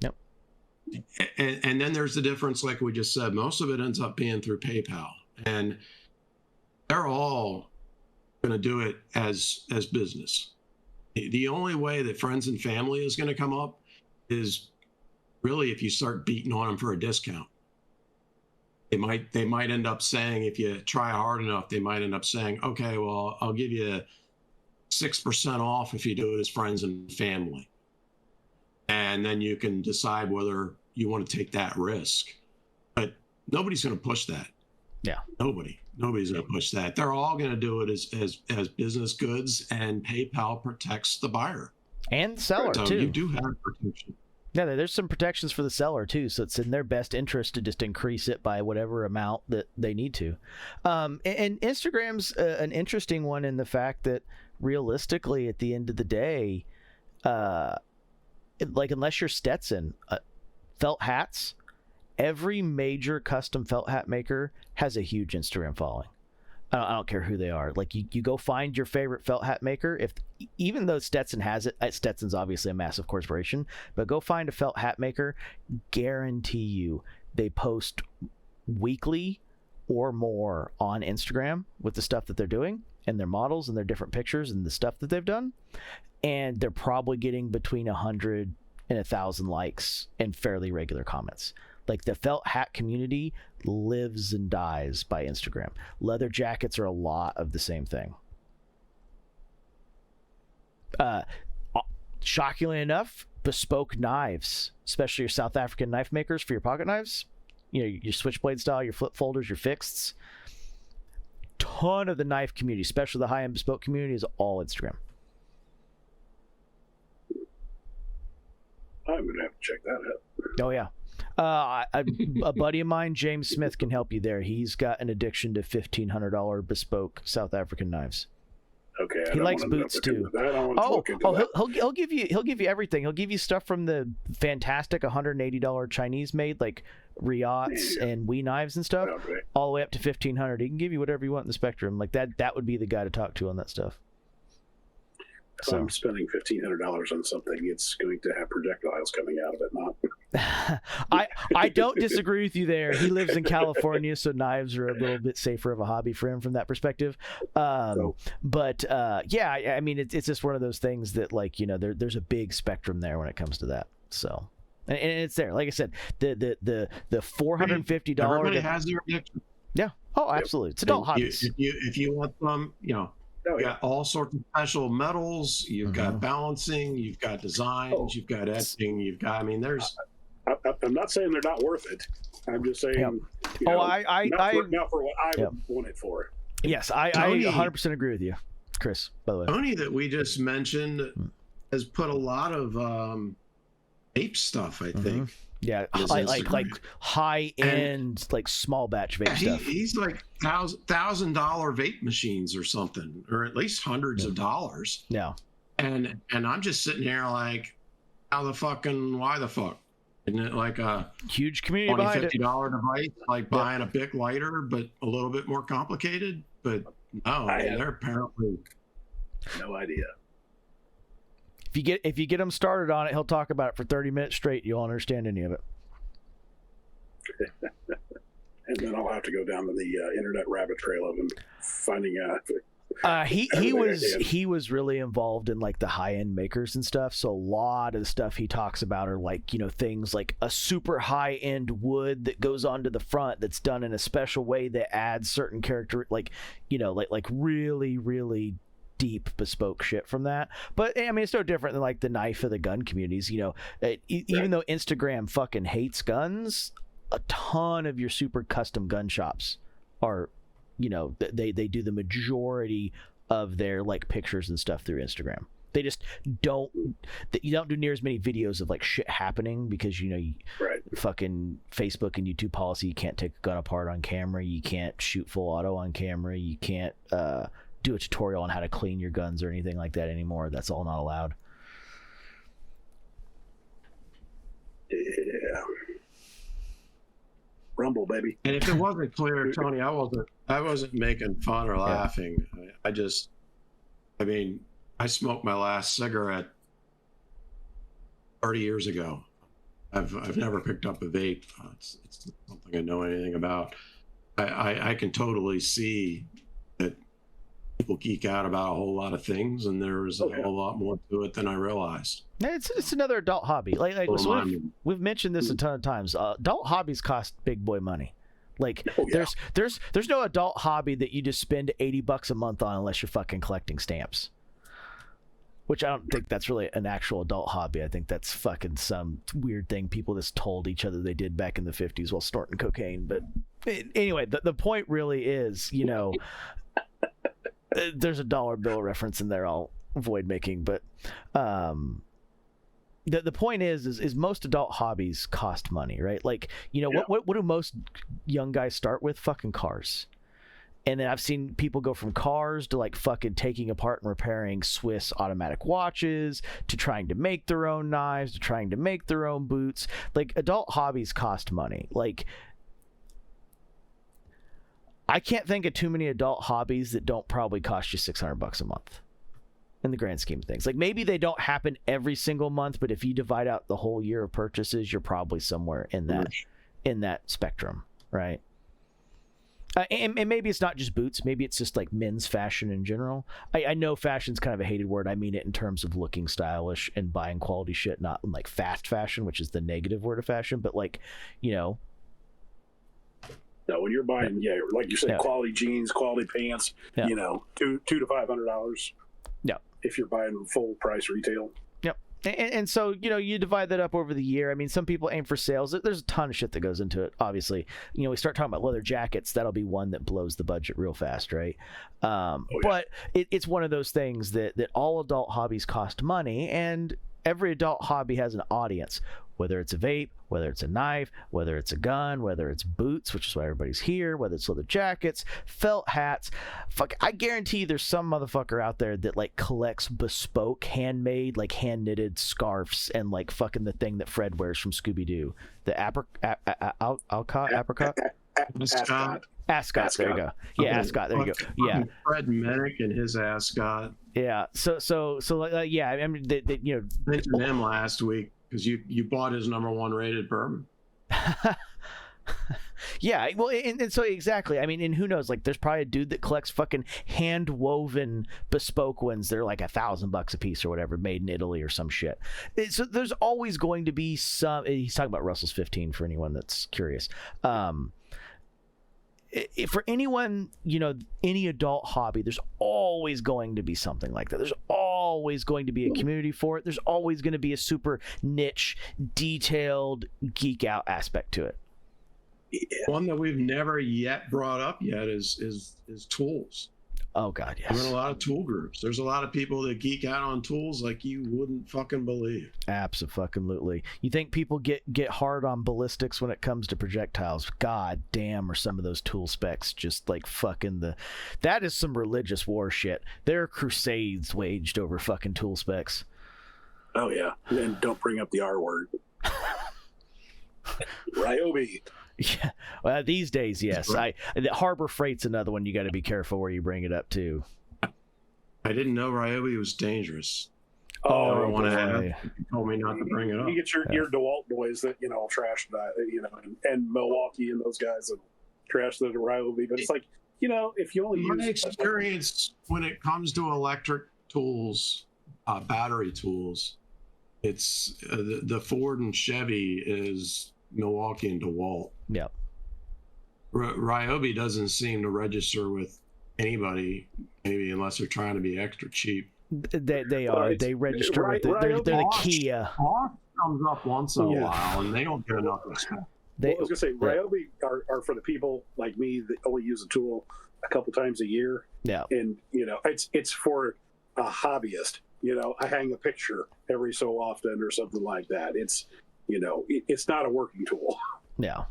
Yep. And then there's the difference, like we just said, most of it ends up being through PayPal, and they're all going to do it as business. The only way that friends and family is going to come up is really if you start beating on them for a discount. They might end up saying, if you try hard enough, they might end up saying, okay, well, I'll give you 6% off if you do it as friends and family. And then you can decide whether you want to take that risk. But nobody's going to push that. Yeah. Nobody's going to push that. They're all going to do it as business goods, and PayPal protects the buyer and seller so too. You do have protection. Yeah, there's some protections for the seller too, so it's in their best interest to just increase it by whatever amount that they need to. And Instagram's an interesting one in the fact that realistically, at the end of the day, unless you're Stetson, felt hats. Every major custom felt hat maker has a huge Instagram following. I don't care who they are. Like you go find your favorite felt hat maker. Even though Stetson has it, Stetson's obviously a massive corporation, but go find a felt hat maker. Guarantee you, they post weekly or more on Instagram with the stuff that they're doing and their models and their different pictures and the stuff that they've done. And they're probably getting between 100 and 1,000 likes and fairly regular comments. Like the felt hat community lives and dies by Instagram. Leather jackets are a lot of the same thing. Shockingly enough, bespoke knives, especially your South African knife makers for your pocket knives, your switchblade style, your flip folders, your fixeds. Ton of the knife community, especially the high-end bespoke community, is all Instagram. I'm gonna have to check that out. Oh yeah. A buddy of mine, James Smith, can help you there. He's got an addiction to $1,500 bespoke South African knives. Okay. He likes boots too. He'll give you everything. He'll give you stuff from the fantastic $180 Chinese made, like Riots and Wee knives and stuff, all the way up to $1,500. He can give you whatever you want in the spectrum. Like that would be the guy to talk to on that stuff. If I'm spending $1,500 on something, it's going to have projectiles coming out of it, not. I don't disagree with you there. He lives in California, so knives are a little bit safer of a hobby for him from that perspective. But I mean, it's just one of those things that, like, there's a big spectrum there when it comes to that. So, and it's there. Like I said, the $450. Everybody has their addiction. Yeah. Oh, absolutely. It's adult hobbies. If you want them, you've got all sorts of special metals. You've got balancing. You've got designs. You've got etching. There's. I'm not saying they're not worth it. I'm just saying. I not for what I would want it for. Yes, I 100% agree with you, Chris. By the way, Tony, that we just mentioned, has put a lot of vape stuff. I think. Yeah, like high end, like small batch vape stuff. He's like $1,000 vape machines or something, or at least hundreds of dollars. Yeah. And I'm just sitting here like, how the fuck and why the fuck? Isn't it like a huge community behind it? $50 device, like buying a Bic lighter, but a little bit more complicated? But no, they're apparently no idea. if you get him started on it, he'll talk about it for 30 minutes straight. You won't understand any of it. And then I'll have to go down to the internet rabbit trail of him finding out. He was really involved in like the high end makers and stuff. So a lot of the stuff he talks about are like, things like a super high end wood that goes onto the front that's done in a special way that adds certain character, like really, really deep bespoke shit from that. But I mean, it's no different than like the knife of the gun communities. Even though Instagram fucking hates guns, a ton of your super custom gun shops are, they do the majority of their like pictures and stuff through Instagram. They just you don't do near as many videos of like shit happening because fucking Facebook and YouTube policy, you can't take a gun apart on camera, you can't shoot full auto on camera, you can't do a tutorial on how to clean your guns or anything like that anymore. That's all not allowed. Yeah. Rumble, baby. And if it wasn't clear, Tony, I wasn't making fun or laughing. I smoked my last cigarette 30 years ago. I've never picked up a vape. It's something I know anything about. I can totally see that people geek out about a whole lot of things, and there's a whole lot more to it than I realized. It's another adult hobby. So we've mentioned this a ton of times. Adult hobbies cost big boy money. There's no adult hobby that you just spend $80 a month on unless you're fucking collecting stamps. Which I don't think that's really an actual adult hobby. I think that's fucking some weird thing people just told each other they did back in the 50s while snorting cocaine. But anyway, the point really is, there's a dollar bill reference in there I'll avoid making, but the point is most adult hobbies cost money, right? Like, what do most young guys start with? Fucking cars. And then I've seen people go from cars to like fucking taking apart and repairing Swiss automatic watches, to trying to make their own knives, to trying to make their own boots. Like, adult hobbies cost money. Like, I can't think of too many adult hobbies that don't probably cost you $600 a month in the grand scheme of things. Like, maybe they don't happen every single month, but if you divide out the whole year of purchases, you're probably somewhere in that spectrum, right? And maybe it's not just boots. Maybe it's just like men's fashion in general. I know fashion's kind of a hated word. I mean it in terms of looking stylish and buying quality shit, not in like fast fashion, which is the negative word of fashion. But like, No, when you're buying, like you said, quality jeans, quality pants, $200 to $500. Yeah. If you're buying full price retail. Yep. And so, you divide that up over the year. I mean, some people aim for sales. There's a ton of shit that goes into it, obviously. We start talking about leather jackets, that'll be one that blows the budget real fast, right? But it's one of those things that all adult hobbies cost money, and every adult hobby has an audience. Whether it's a vape, whether it's a knife, whether it's a gun, whether it's boots, which is why everybody's here, whether it's leather jackets, felt hats. Fuck, I guarantee there's some motherfucker out there that like collects bespoke, handmade, like hand knitted scarves and like fucking the thing that Fred wears from Scooby-Doo, the apricot. Ascot. There you go. Yeah, Ascot. There you go. Yeah. Fred Mennick and his Ascot. Yeah. So yeah. I mean, mentioned him last week because you bought his #1 rated bourbon. Yeah. Well, and so exactly. I mean, and who knows? Like, there's probably a dude that collects fucking hand woven bespoke ones. They're like $1,000 a piece or whatever, made in Italy or some shit. So there's always going to be some. He's talking about Russell's 15 for anyone that's curious. For anyone, any adult hobby, there's always going to be something like that. There's always going to be a community for it. There's always going to be a super niche, detailed, geek out aspect to it. One that we've never yet brought up yet is tools. Oh God, yes. There's a lot of tool groups. There's a lot of people that geek out on tools like you wouldn't fucking believe. Absolutely. You think people get hard on ballistics when it comes to projectiles? God damn, are some of those tool specs just like fucking that is some religious war shit. There are crusades waged over fucking tool specs. Oh yeah, and don't bring up the R word. Ryobi. Yeah, well, these days, yes. The Harbor Freight's another one you got to be careful where you bring it up too. I didn't know Ryobi was dangerous. I want to boy. have. You told me not to bring it up. You get your DeWalt boys that trash that, and Milwaukee and those guys and trash the Ryobi. But it's like, if you only My use experience when it comes to electric tools, battery tools, it's the Ford and Chevy is Milwaukee and DeWalt. Yep. Ryobi doesn't seem to register with anybody, maybe unless they're trying to be extra cheap. They are. They register with it. They're the Kia. Bosch comes up once in a while, and they don't get enough respect. I was gonna say Ryobi are for the people like me that only use a tool a couple times a year. Yeah. And it's for a hobbyist. I hang a picture every so often or something like that. It's it's not a working tool. Yeah.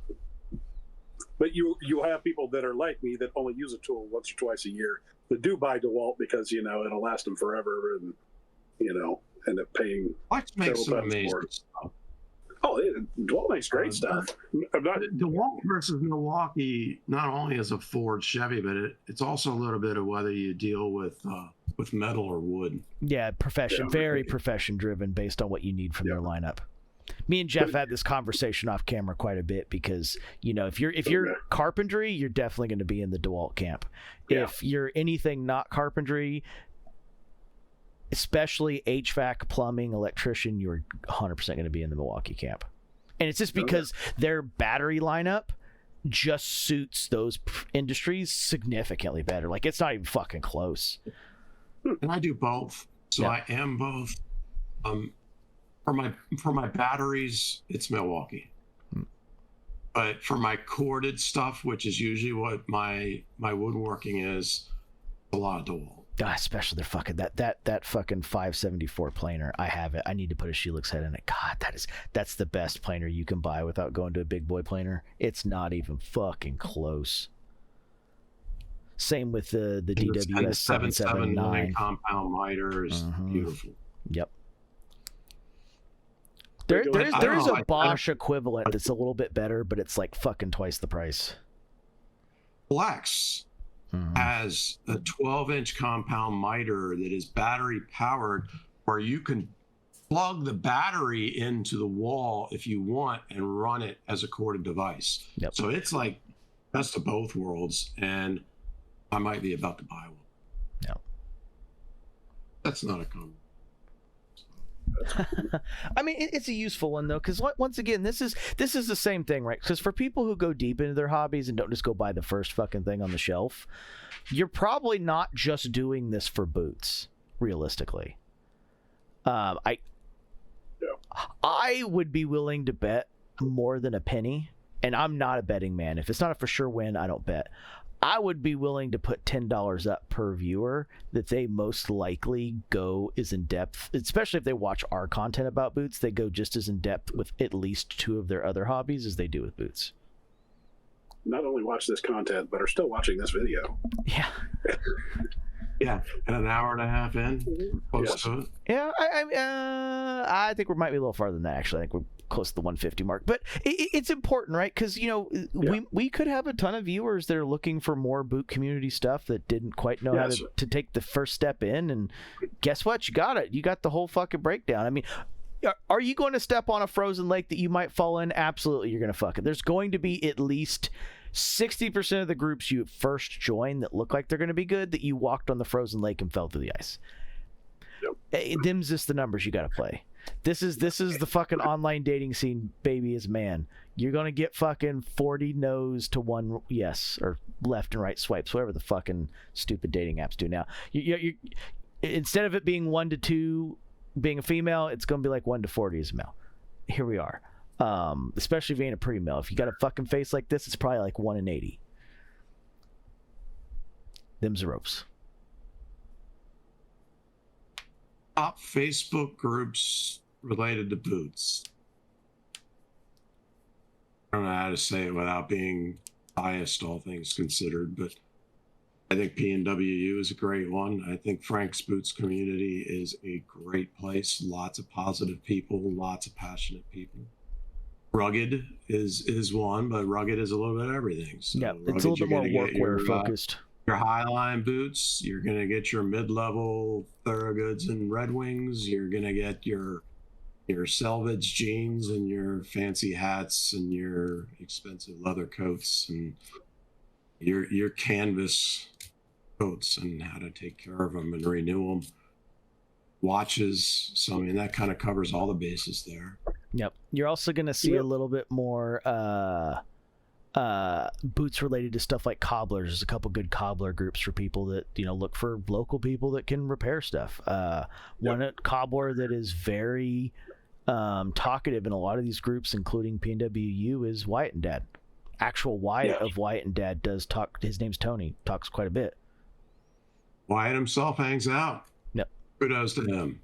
But you have people that are like me that only use a tool once or twice a year that do buy DeWalt because it'll last them forever and end up paying. Let's make some amazing stuff. Oh, DeWalt makes great stuff. DeWalt versus Milwaukee not only is a Ford Chevy, but it's also a little bit of whether you deal with metal or wood. Yeah, very profession driven based on what you need from their lineup. Me and Jeff had this conversation off camera quite a bit because if you're carpentry, you're definitely going to be in the DeWalt camp. Yeah. If you're anything not carpentry, especially HVAC, plumbing, electrician, you're 100% going to be in the Milwaukee camp. And it's just because their battery lineup just suits those industries significantly better. Like, it's not even fucking close. And I do both. So I am both. For my batteries, it's Milwaukee. But for my corded stuff, which is usually what my woodworking is, a lot of DeWalt. Especially their fucking that fucking 574 planer. I have it. I need to put a Shelix head in it. God, that's the best planer you can buy without going to a big boy planer. It's not even fucking close. Same with the DWS 779 compound miter is beautiful. Yep. There is a Bosch equivalent that's a little bit better, but it's like fucking twice the price. Flex has a 12-inch compound miter that is battery powered, where you can plug the battery into the wall if you want and run it as a corded device. Yep. So it's like best of both worlds, and I might be about to buy one. No. That's not a comment. I mean, it's a useful one though, because once again, this is the same thing, right? Because for people who go deep into their hobbies and don't just go buy the first fucking thing on the shelf, you're probably not just doing this for boots, realistically. I would be willing to bet more than a penny, and I'm not a betting man. If it's not a for sure win, I don't bet. I would be willing to put $10 up per viewer that they most likely go as in depth, especially if they watch our content about boots, they go just as in depth with at least two of their other hobbies as they do with boots. Not only watch this content, but are still watching this video. Yeah. Yeah, and an hour and a half in, close to it. Yeah, I think we might be a little farther than that, actually. I think we're close to the 150 mark. But it's important, right? Because, we could have a ton of viewers that are looking for more boot community stuff that didn't quite know how to take the first step in. And guess what? You got it. You got the whole fucking breakdown. I mean, are you going to step on a frozen lake that you might fall in? Absolutely, you're going to fuck it. There's going to be at least 60% of the groups you first join that look like they're going to be good that you walked on the frozen lake and fell through the ice. Yep. Them's just the numbers you got to play. This is the fucking online dating scene, baby, is man. You're going to get fucking 40 no's to 1 yes, or left and right swipes, whatever the fucking stupid dating apps do now. You instead of it being 1 to 2 being a female, it's going to be like 1 to 40 as a male. Here we are. Especially if you ain't a pretty male. If you got a fucking face like this, it's probably like 1 in 80. Them's the ropes. Top Facebook groups related to boots. I don't know how to say it without being biased, all things considered, but I think PNWU is a great one. I think Frank's Boots community is a great place. Lots of positive people, lots of passionate people. Rugged is one, but Rugged is a little bit of everything. So yeah, it's a little bit more workwear focused. your Highline boots. You're gonna get your mid-level Thorogoods and Red Wings. You're gonna get your selvage jeans and your fancy hats and your expensive leather coats and your canvas coats and how to take care of them and renew them. Watches. So I mean that kind of covers all the bases there. Yep. You're also going to see a little bit more boots related to stuff like cobblers. There's a couple good cobbler groups for people that, you know, look for local people that can repair stuff. One cobbler that is very talkative in a lot of these groups, including PNWU, is Wyatt and Dad. Actual Wyatt of Wyatt and Dad does talk. His name's Tony. Talks quite a bit. Wyatt himself hangs out. Yep. Kudos to him.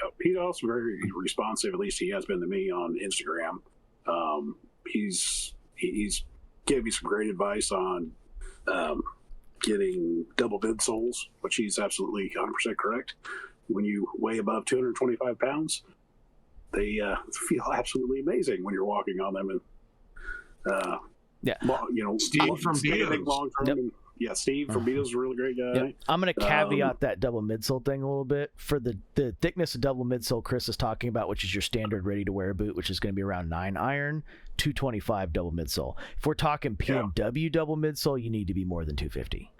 Yep. He's also very responsive. At least he has been to me on Instagram. He's gave me some great advice on getting double midsoles, which he's absolutely 100% correct. When you weigh above 225 pounds, they feel absolutely amazing when you're walking on them. And you know, Steve from BiB. Steve from BiB is a really great guy. Yep. I'm going to caveat that double midsole thing a little bit. For the thickness of double midsole Chris is talking about, which is your standard ready-to-wear boot, which is going to be around 9 iron, 225 double midsole. If we're talking PNW double midsole, you need to be more than 250.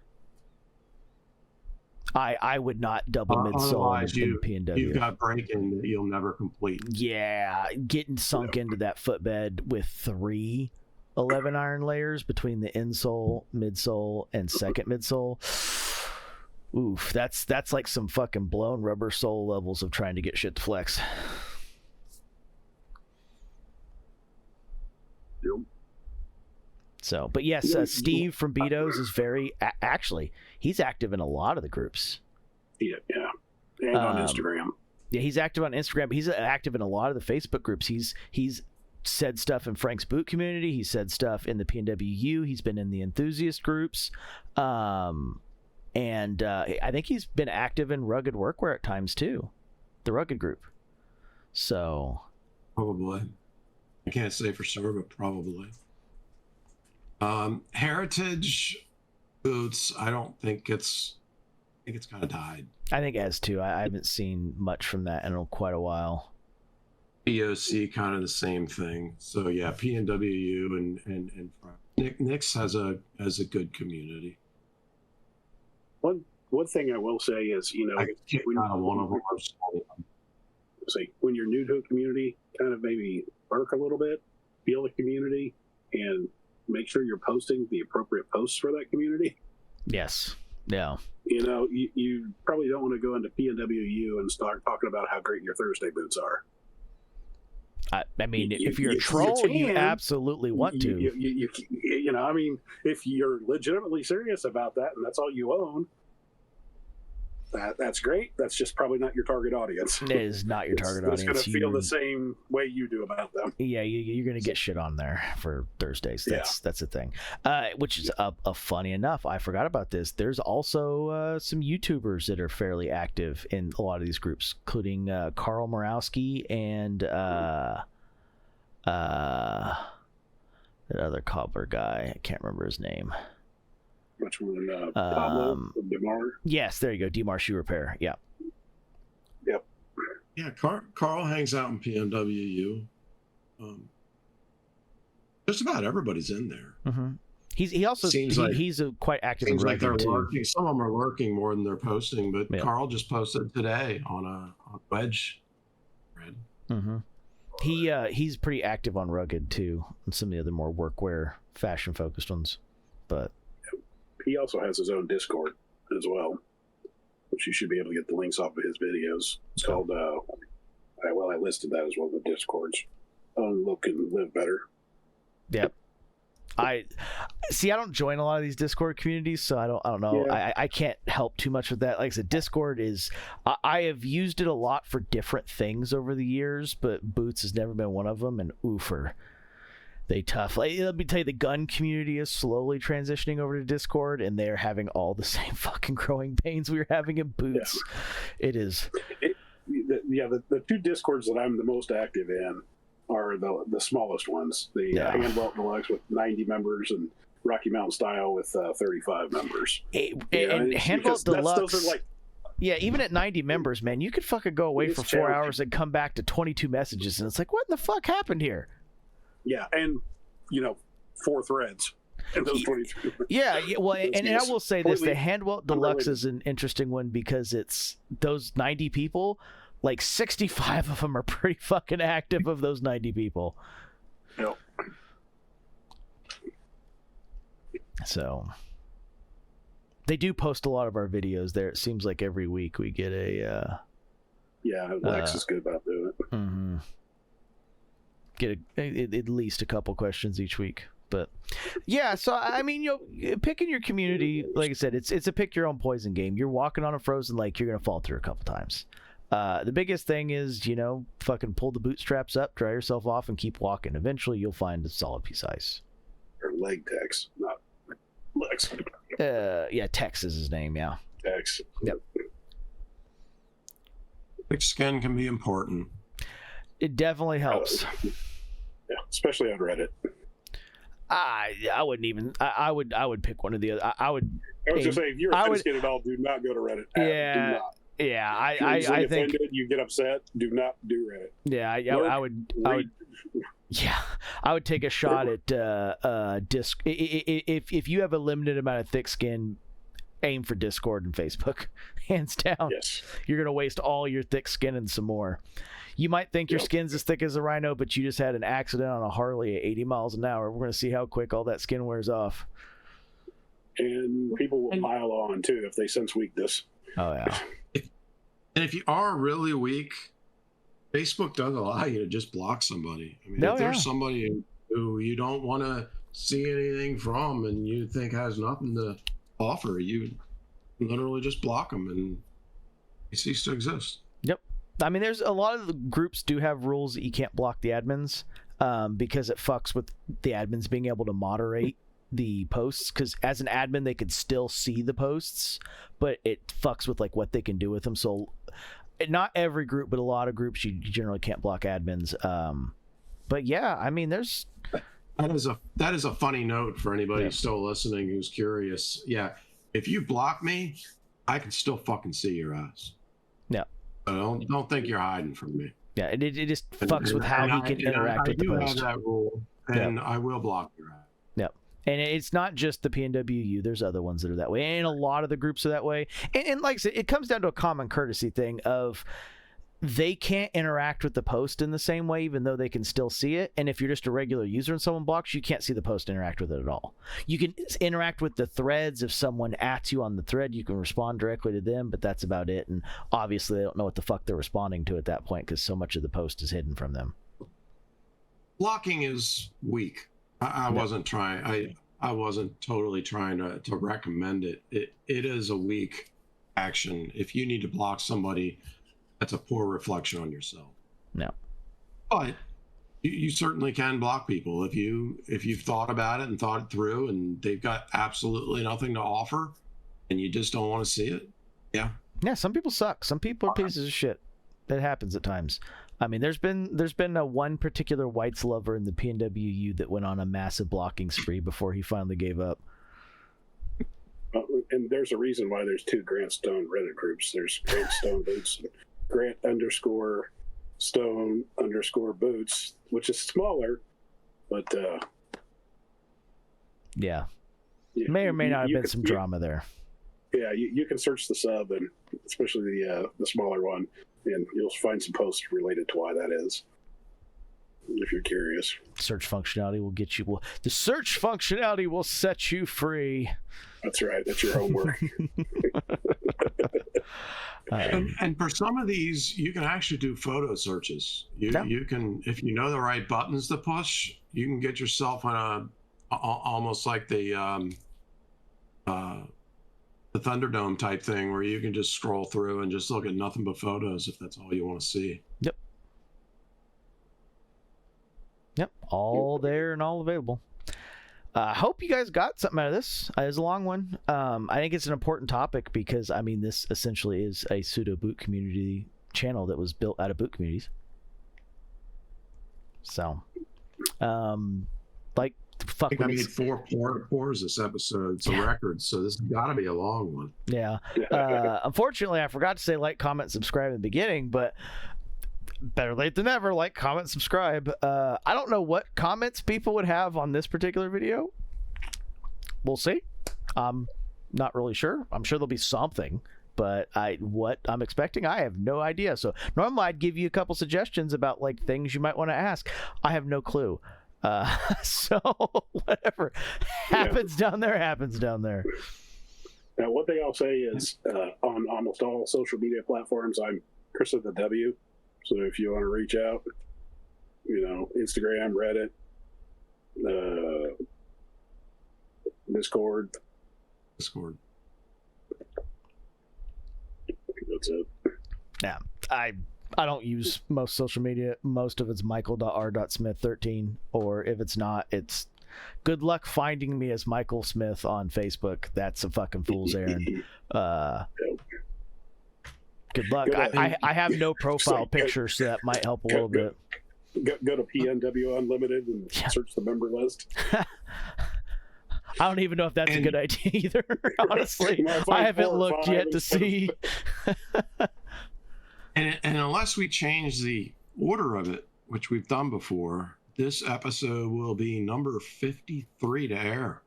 I would not double midsole in PNW. You've got breaking that you'll never complete. Yeah, getting sunk into that footbed with 3 11 iron layers between the insole, midsole, and second midsole. Oof, that's like some fucking blown rubber sole levels of trying to get shit to flex. So, but yes, Steve from Betos is very actually he's active in a lot of the groups. Yeah, and on Instagram. Yeah, he's active on Instagram. He's active in a lot of the Facebook groups. He's said stuff in Frank's boot community. He said stuff in the PNWU. He's been in the enthusiast groups, and I think he's been active in rugged workwear at times too, the rugged group. So probably, I can't say for sure, but probably. Heritage boots, I think it's kind of died. I think it has too. I haven't seen much from that in quite a while. BOC kind of the same thing. So yeah, PNWU and Nick's has a good community. One thing I will say is, you know, when you're new to a community, kind of maybe lurk a little bit, feel the community, and make sure you're posting the appropriate posts for that community. Yes. Yeah. You know, you probably don't want to go into PNWU and start talking about how great your Thursday boots are. I mean, if you're a troll, you absolutely want to. You know, I mean, if you're legitimately serious about that and that's all you own, that's great. That's just probably not your target audience. It is not your target audience. It's going to feel the same way you do about them. Yeah, you're going to get shit on there for Thursdays. That's the thing. Which is funny enough, I forgot about this. There's also some YouTubers that are fairly active in a lot of these groups, including Carl Morawski and that other cobbler guy. I can't remember his name. Which one? Pablo DeMar? Yes, there you go. DeMar Shoe Repair. Yeah. Yep. Yeah, Carl hangs out in PNWU. Just about everybody's in there. Mm-hmm. He's quite active in rugged too. Lurking. Some of them are lurking more than they're posting, but yeah. Carl just posted today on a wedge thread. Mm-hmm. He's pretty active on rugged too, and some of the other more workwear, fashion focused ones, but. He also has his own Discord as well, which you should be able to get the links off of his videos. It's called, I listed that as one of the Discords. Look and Live Better. Yep. I don't join a lot of these Discord communities, so I don't know. Yeah. I can't help too much with that. Like I said, Discord is, I have used it a lot for different things over the years, but boots has never been one of them, and oofer. They tough. Like, let me tell you, the gun community is slowly transitioning over to Discord, and they're having all the same fucking growing pains we were having in boots. Yeah. It is. The two Discords that I'm the most active in are the smallest ones. The Handwelt Deluxe with 90 members, and Rocky Mountain style with 35 members. And Handwell Deluxe. Those are like, yeah, even at 90 members, man, you could fucking go away for 4 hours and come back to 22 messages, and it's like, what in the fuck happened here? Yeah, and 4 threads. And those 22. Yeah, well, and I will say this: the Handwell Deluxe is an interesting one because it's those 90 people. Like 65 of them are pretty fucking active of those 90 people. Yep. So they do post a lot of our videos there. It seems like every week we get a yeah, Lex is good about doing it. Mm-hmm. Get at least a couple questions each week. But yeah, so I mean, picking your community, like I said, it's a pick your own poison game. You're walking on a frozen lake, you're gonna fall through a couple times. The biggest thing is, fucking pull the bootstraps up, dry yourself off, and keep walking. Eventually, you'll find a solid piece of ice. Or leg Tex, not Lex. Yeah, Tex is his name. Yeah. Tex. Yep. Thick skin can be important. It definitely helps. Yeah, especially on Reddit. I wouldn't even. I would pick one of the other. I would. I was just saying, if you're a thin skin at all, do not go to Reddit. Yeah. Do not. Yeah, I think offended, you get upset. Do not do Reddit. Yeah, I would. Yeah, I would take a shot at disc. If you have a limited amount of thick skin, aim for Discord and Facebook, hands down. Yes, you're gonna waste all your thick skin and some more. You might think your skin's as thick as a rhino, but you just had an accident on a Harley at 80 miles an hour. We're gonna see how quick all that skin wears off. And people will pile on too if they sense weakness. Oh yeah. And if you are really weak, Facebook does allow you to just block somebody. I mean, if there's somebody who you don't want to see anything from and you think has nothing to offer, you literally just block them and they cease to exist. Yep. I mean, there's a lot of the groups do have rules that you can't block the admins because it fucks with the admins being able to moderate the posts, because as an admin they could still see the posts, but it fucks with like what they can do with them. So not every group, but a lot of groups you generally can't block admins. But yeah, I mean, there's that is a funny note for anybody still listening who's curious. Yeah, if you block me, I can still fucking see your ass. Yeah, so don't think you're hiding from me. Yeah, it just fucks with how he can interact with the post. I do have that rule, and I will block your ass. Yep. And it's not just the PNWU. There's other ones that are that way. And a lot of the groups are that way. And like I said, it comes down to a common courtesy thing of they can't interact with the post in the same way, even though they can still see it. And if you're just a regular user and someone blocks, you can't see the post, interact with it at all. You can interact with the threads. If someone ats you on the thread, you can respond directly to them, but that's about it. And obviously they don't know what the fuck they're responding to at that point because so much of the post is hidden from them. Blocking is weak. I wasn't trying. I wasn't totally trying to recommend it. It is a weak action. If you need to block somebody, that's a poor reflection on yourself. No. But you certainly can block people if you've thought about it and thought it through, and they've got absolutely nothing to offer, and you just don't want to see it. Yeah. Yeah. Some people suck. Some people are pieces of shit. That happens at times. I mean, there's been a one particular whites lover in the PNWU that went on a massive blocking spree before he finally gave up. And there's a reason why there's 2 Grant Stone Reddit groups. There's Grant Stone Boots and Grant_Stone_Boots, which is smaller, but yeah, may or may not have been some drama there. Yeah, you can search the sub, and especially the smaller one, and you'll find some posts related to why that is, if you're curious. Search functionality will get you. Well, the search functionality will set you free. That's right. That's your homework. And for some of these, you can actually do photo searches. You can, if you know the right buttons to push, you can get yourself on almost like the Thunderdome type thing where you can just scroll through and just look at nothing but photos if that's all you want to see. Yep. All there and all available. I hope you guys got something out of this. It was a long one. I think it's an important topic because, I mean, this essentially is a pseudo boot community channel that was built out of boot communities. So, like fuck. I think I made 4 pours this episode. It's a record, so this has got to be a long one. Yeah. Unfortunately, I forgot to say like, comment, subscribe in the beginning, but better late than never. Like, comment, subscribe. I don't know what comments people would have on this particular video. We'll see. I'm not really sure. I'm sure there'll be something, but what I'm expecting, I have no idea. So normally I'd give you a couple suggestions about like things you might want to ask. I have no clue. So whatever happens down there happens down there. Now, one thing I'll say is on almost all social media platforms, I'm Chris of the W. So if you want to reach out, Instagram, Reddit, Discord. I think that's it. Yeah, I don't use most social media. Most of it's michael.r.smith13, or if it's not, it's good luck finding me as Michael Smith on Facebook. That's a fucking fool's errand. Good luck. I have no profile picture, so that might help a little bit. Go to PNW Unlimited and search the member list. I don't even know if that's a good idea either, honestly. I haven't looked yet to see. And unless we change the order of it, which we've done before, this episode will be number 53 to air.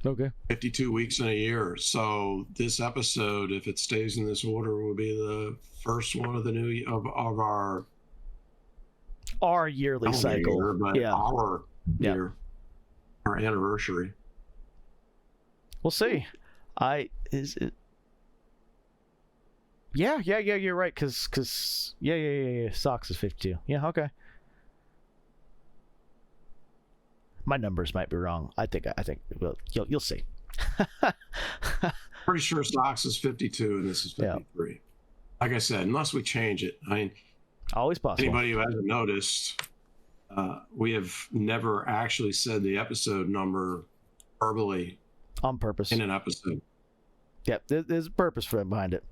Okay. 52 weeks in a year. So this episode, if it stays in this order, will be the first one of the new of our yearly cycle. Year, but our year, our anniversary. We'll see. Is it? Yeah, you're right. Cause yeah. Socks is 52. Yeah, okay. My numbers might be wrong. I think well, you'll see. Pretty sure Socks is 52 and this is 53. Yeah. Like I said, unless we change it. I mean, always possible. Anybody who hasn't noticed, we have never actually said the episode number verbally on purpose in an episode. Yep, there's a purpose for it behind it.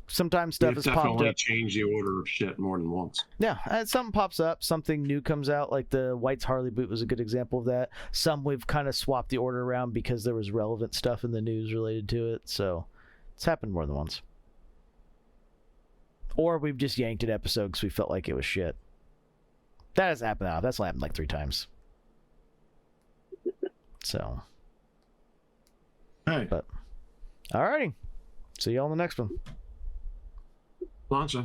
Sometimes stuff is popped up. Definitely change the order of shit more than once. Yeah, and something pops up, something new comes out, like the White's Harley boot was a good example of that. Some we've kind of swapped the order around because there was relevant stuff in the news related to it, so it's happened more than once. Or we've just yanked an episode because we felt like it was shit. That hasn't happened now. That's happened like 3 times. So. Hey. But, alrighty. See you all in the next one. Launch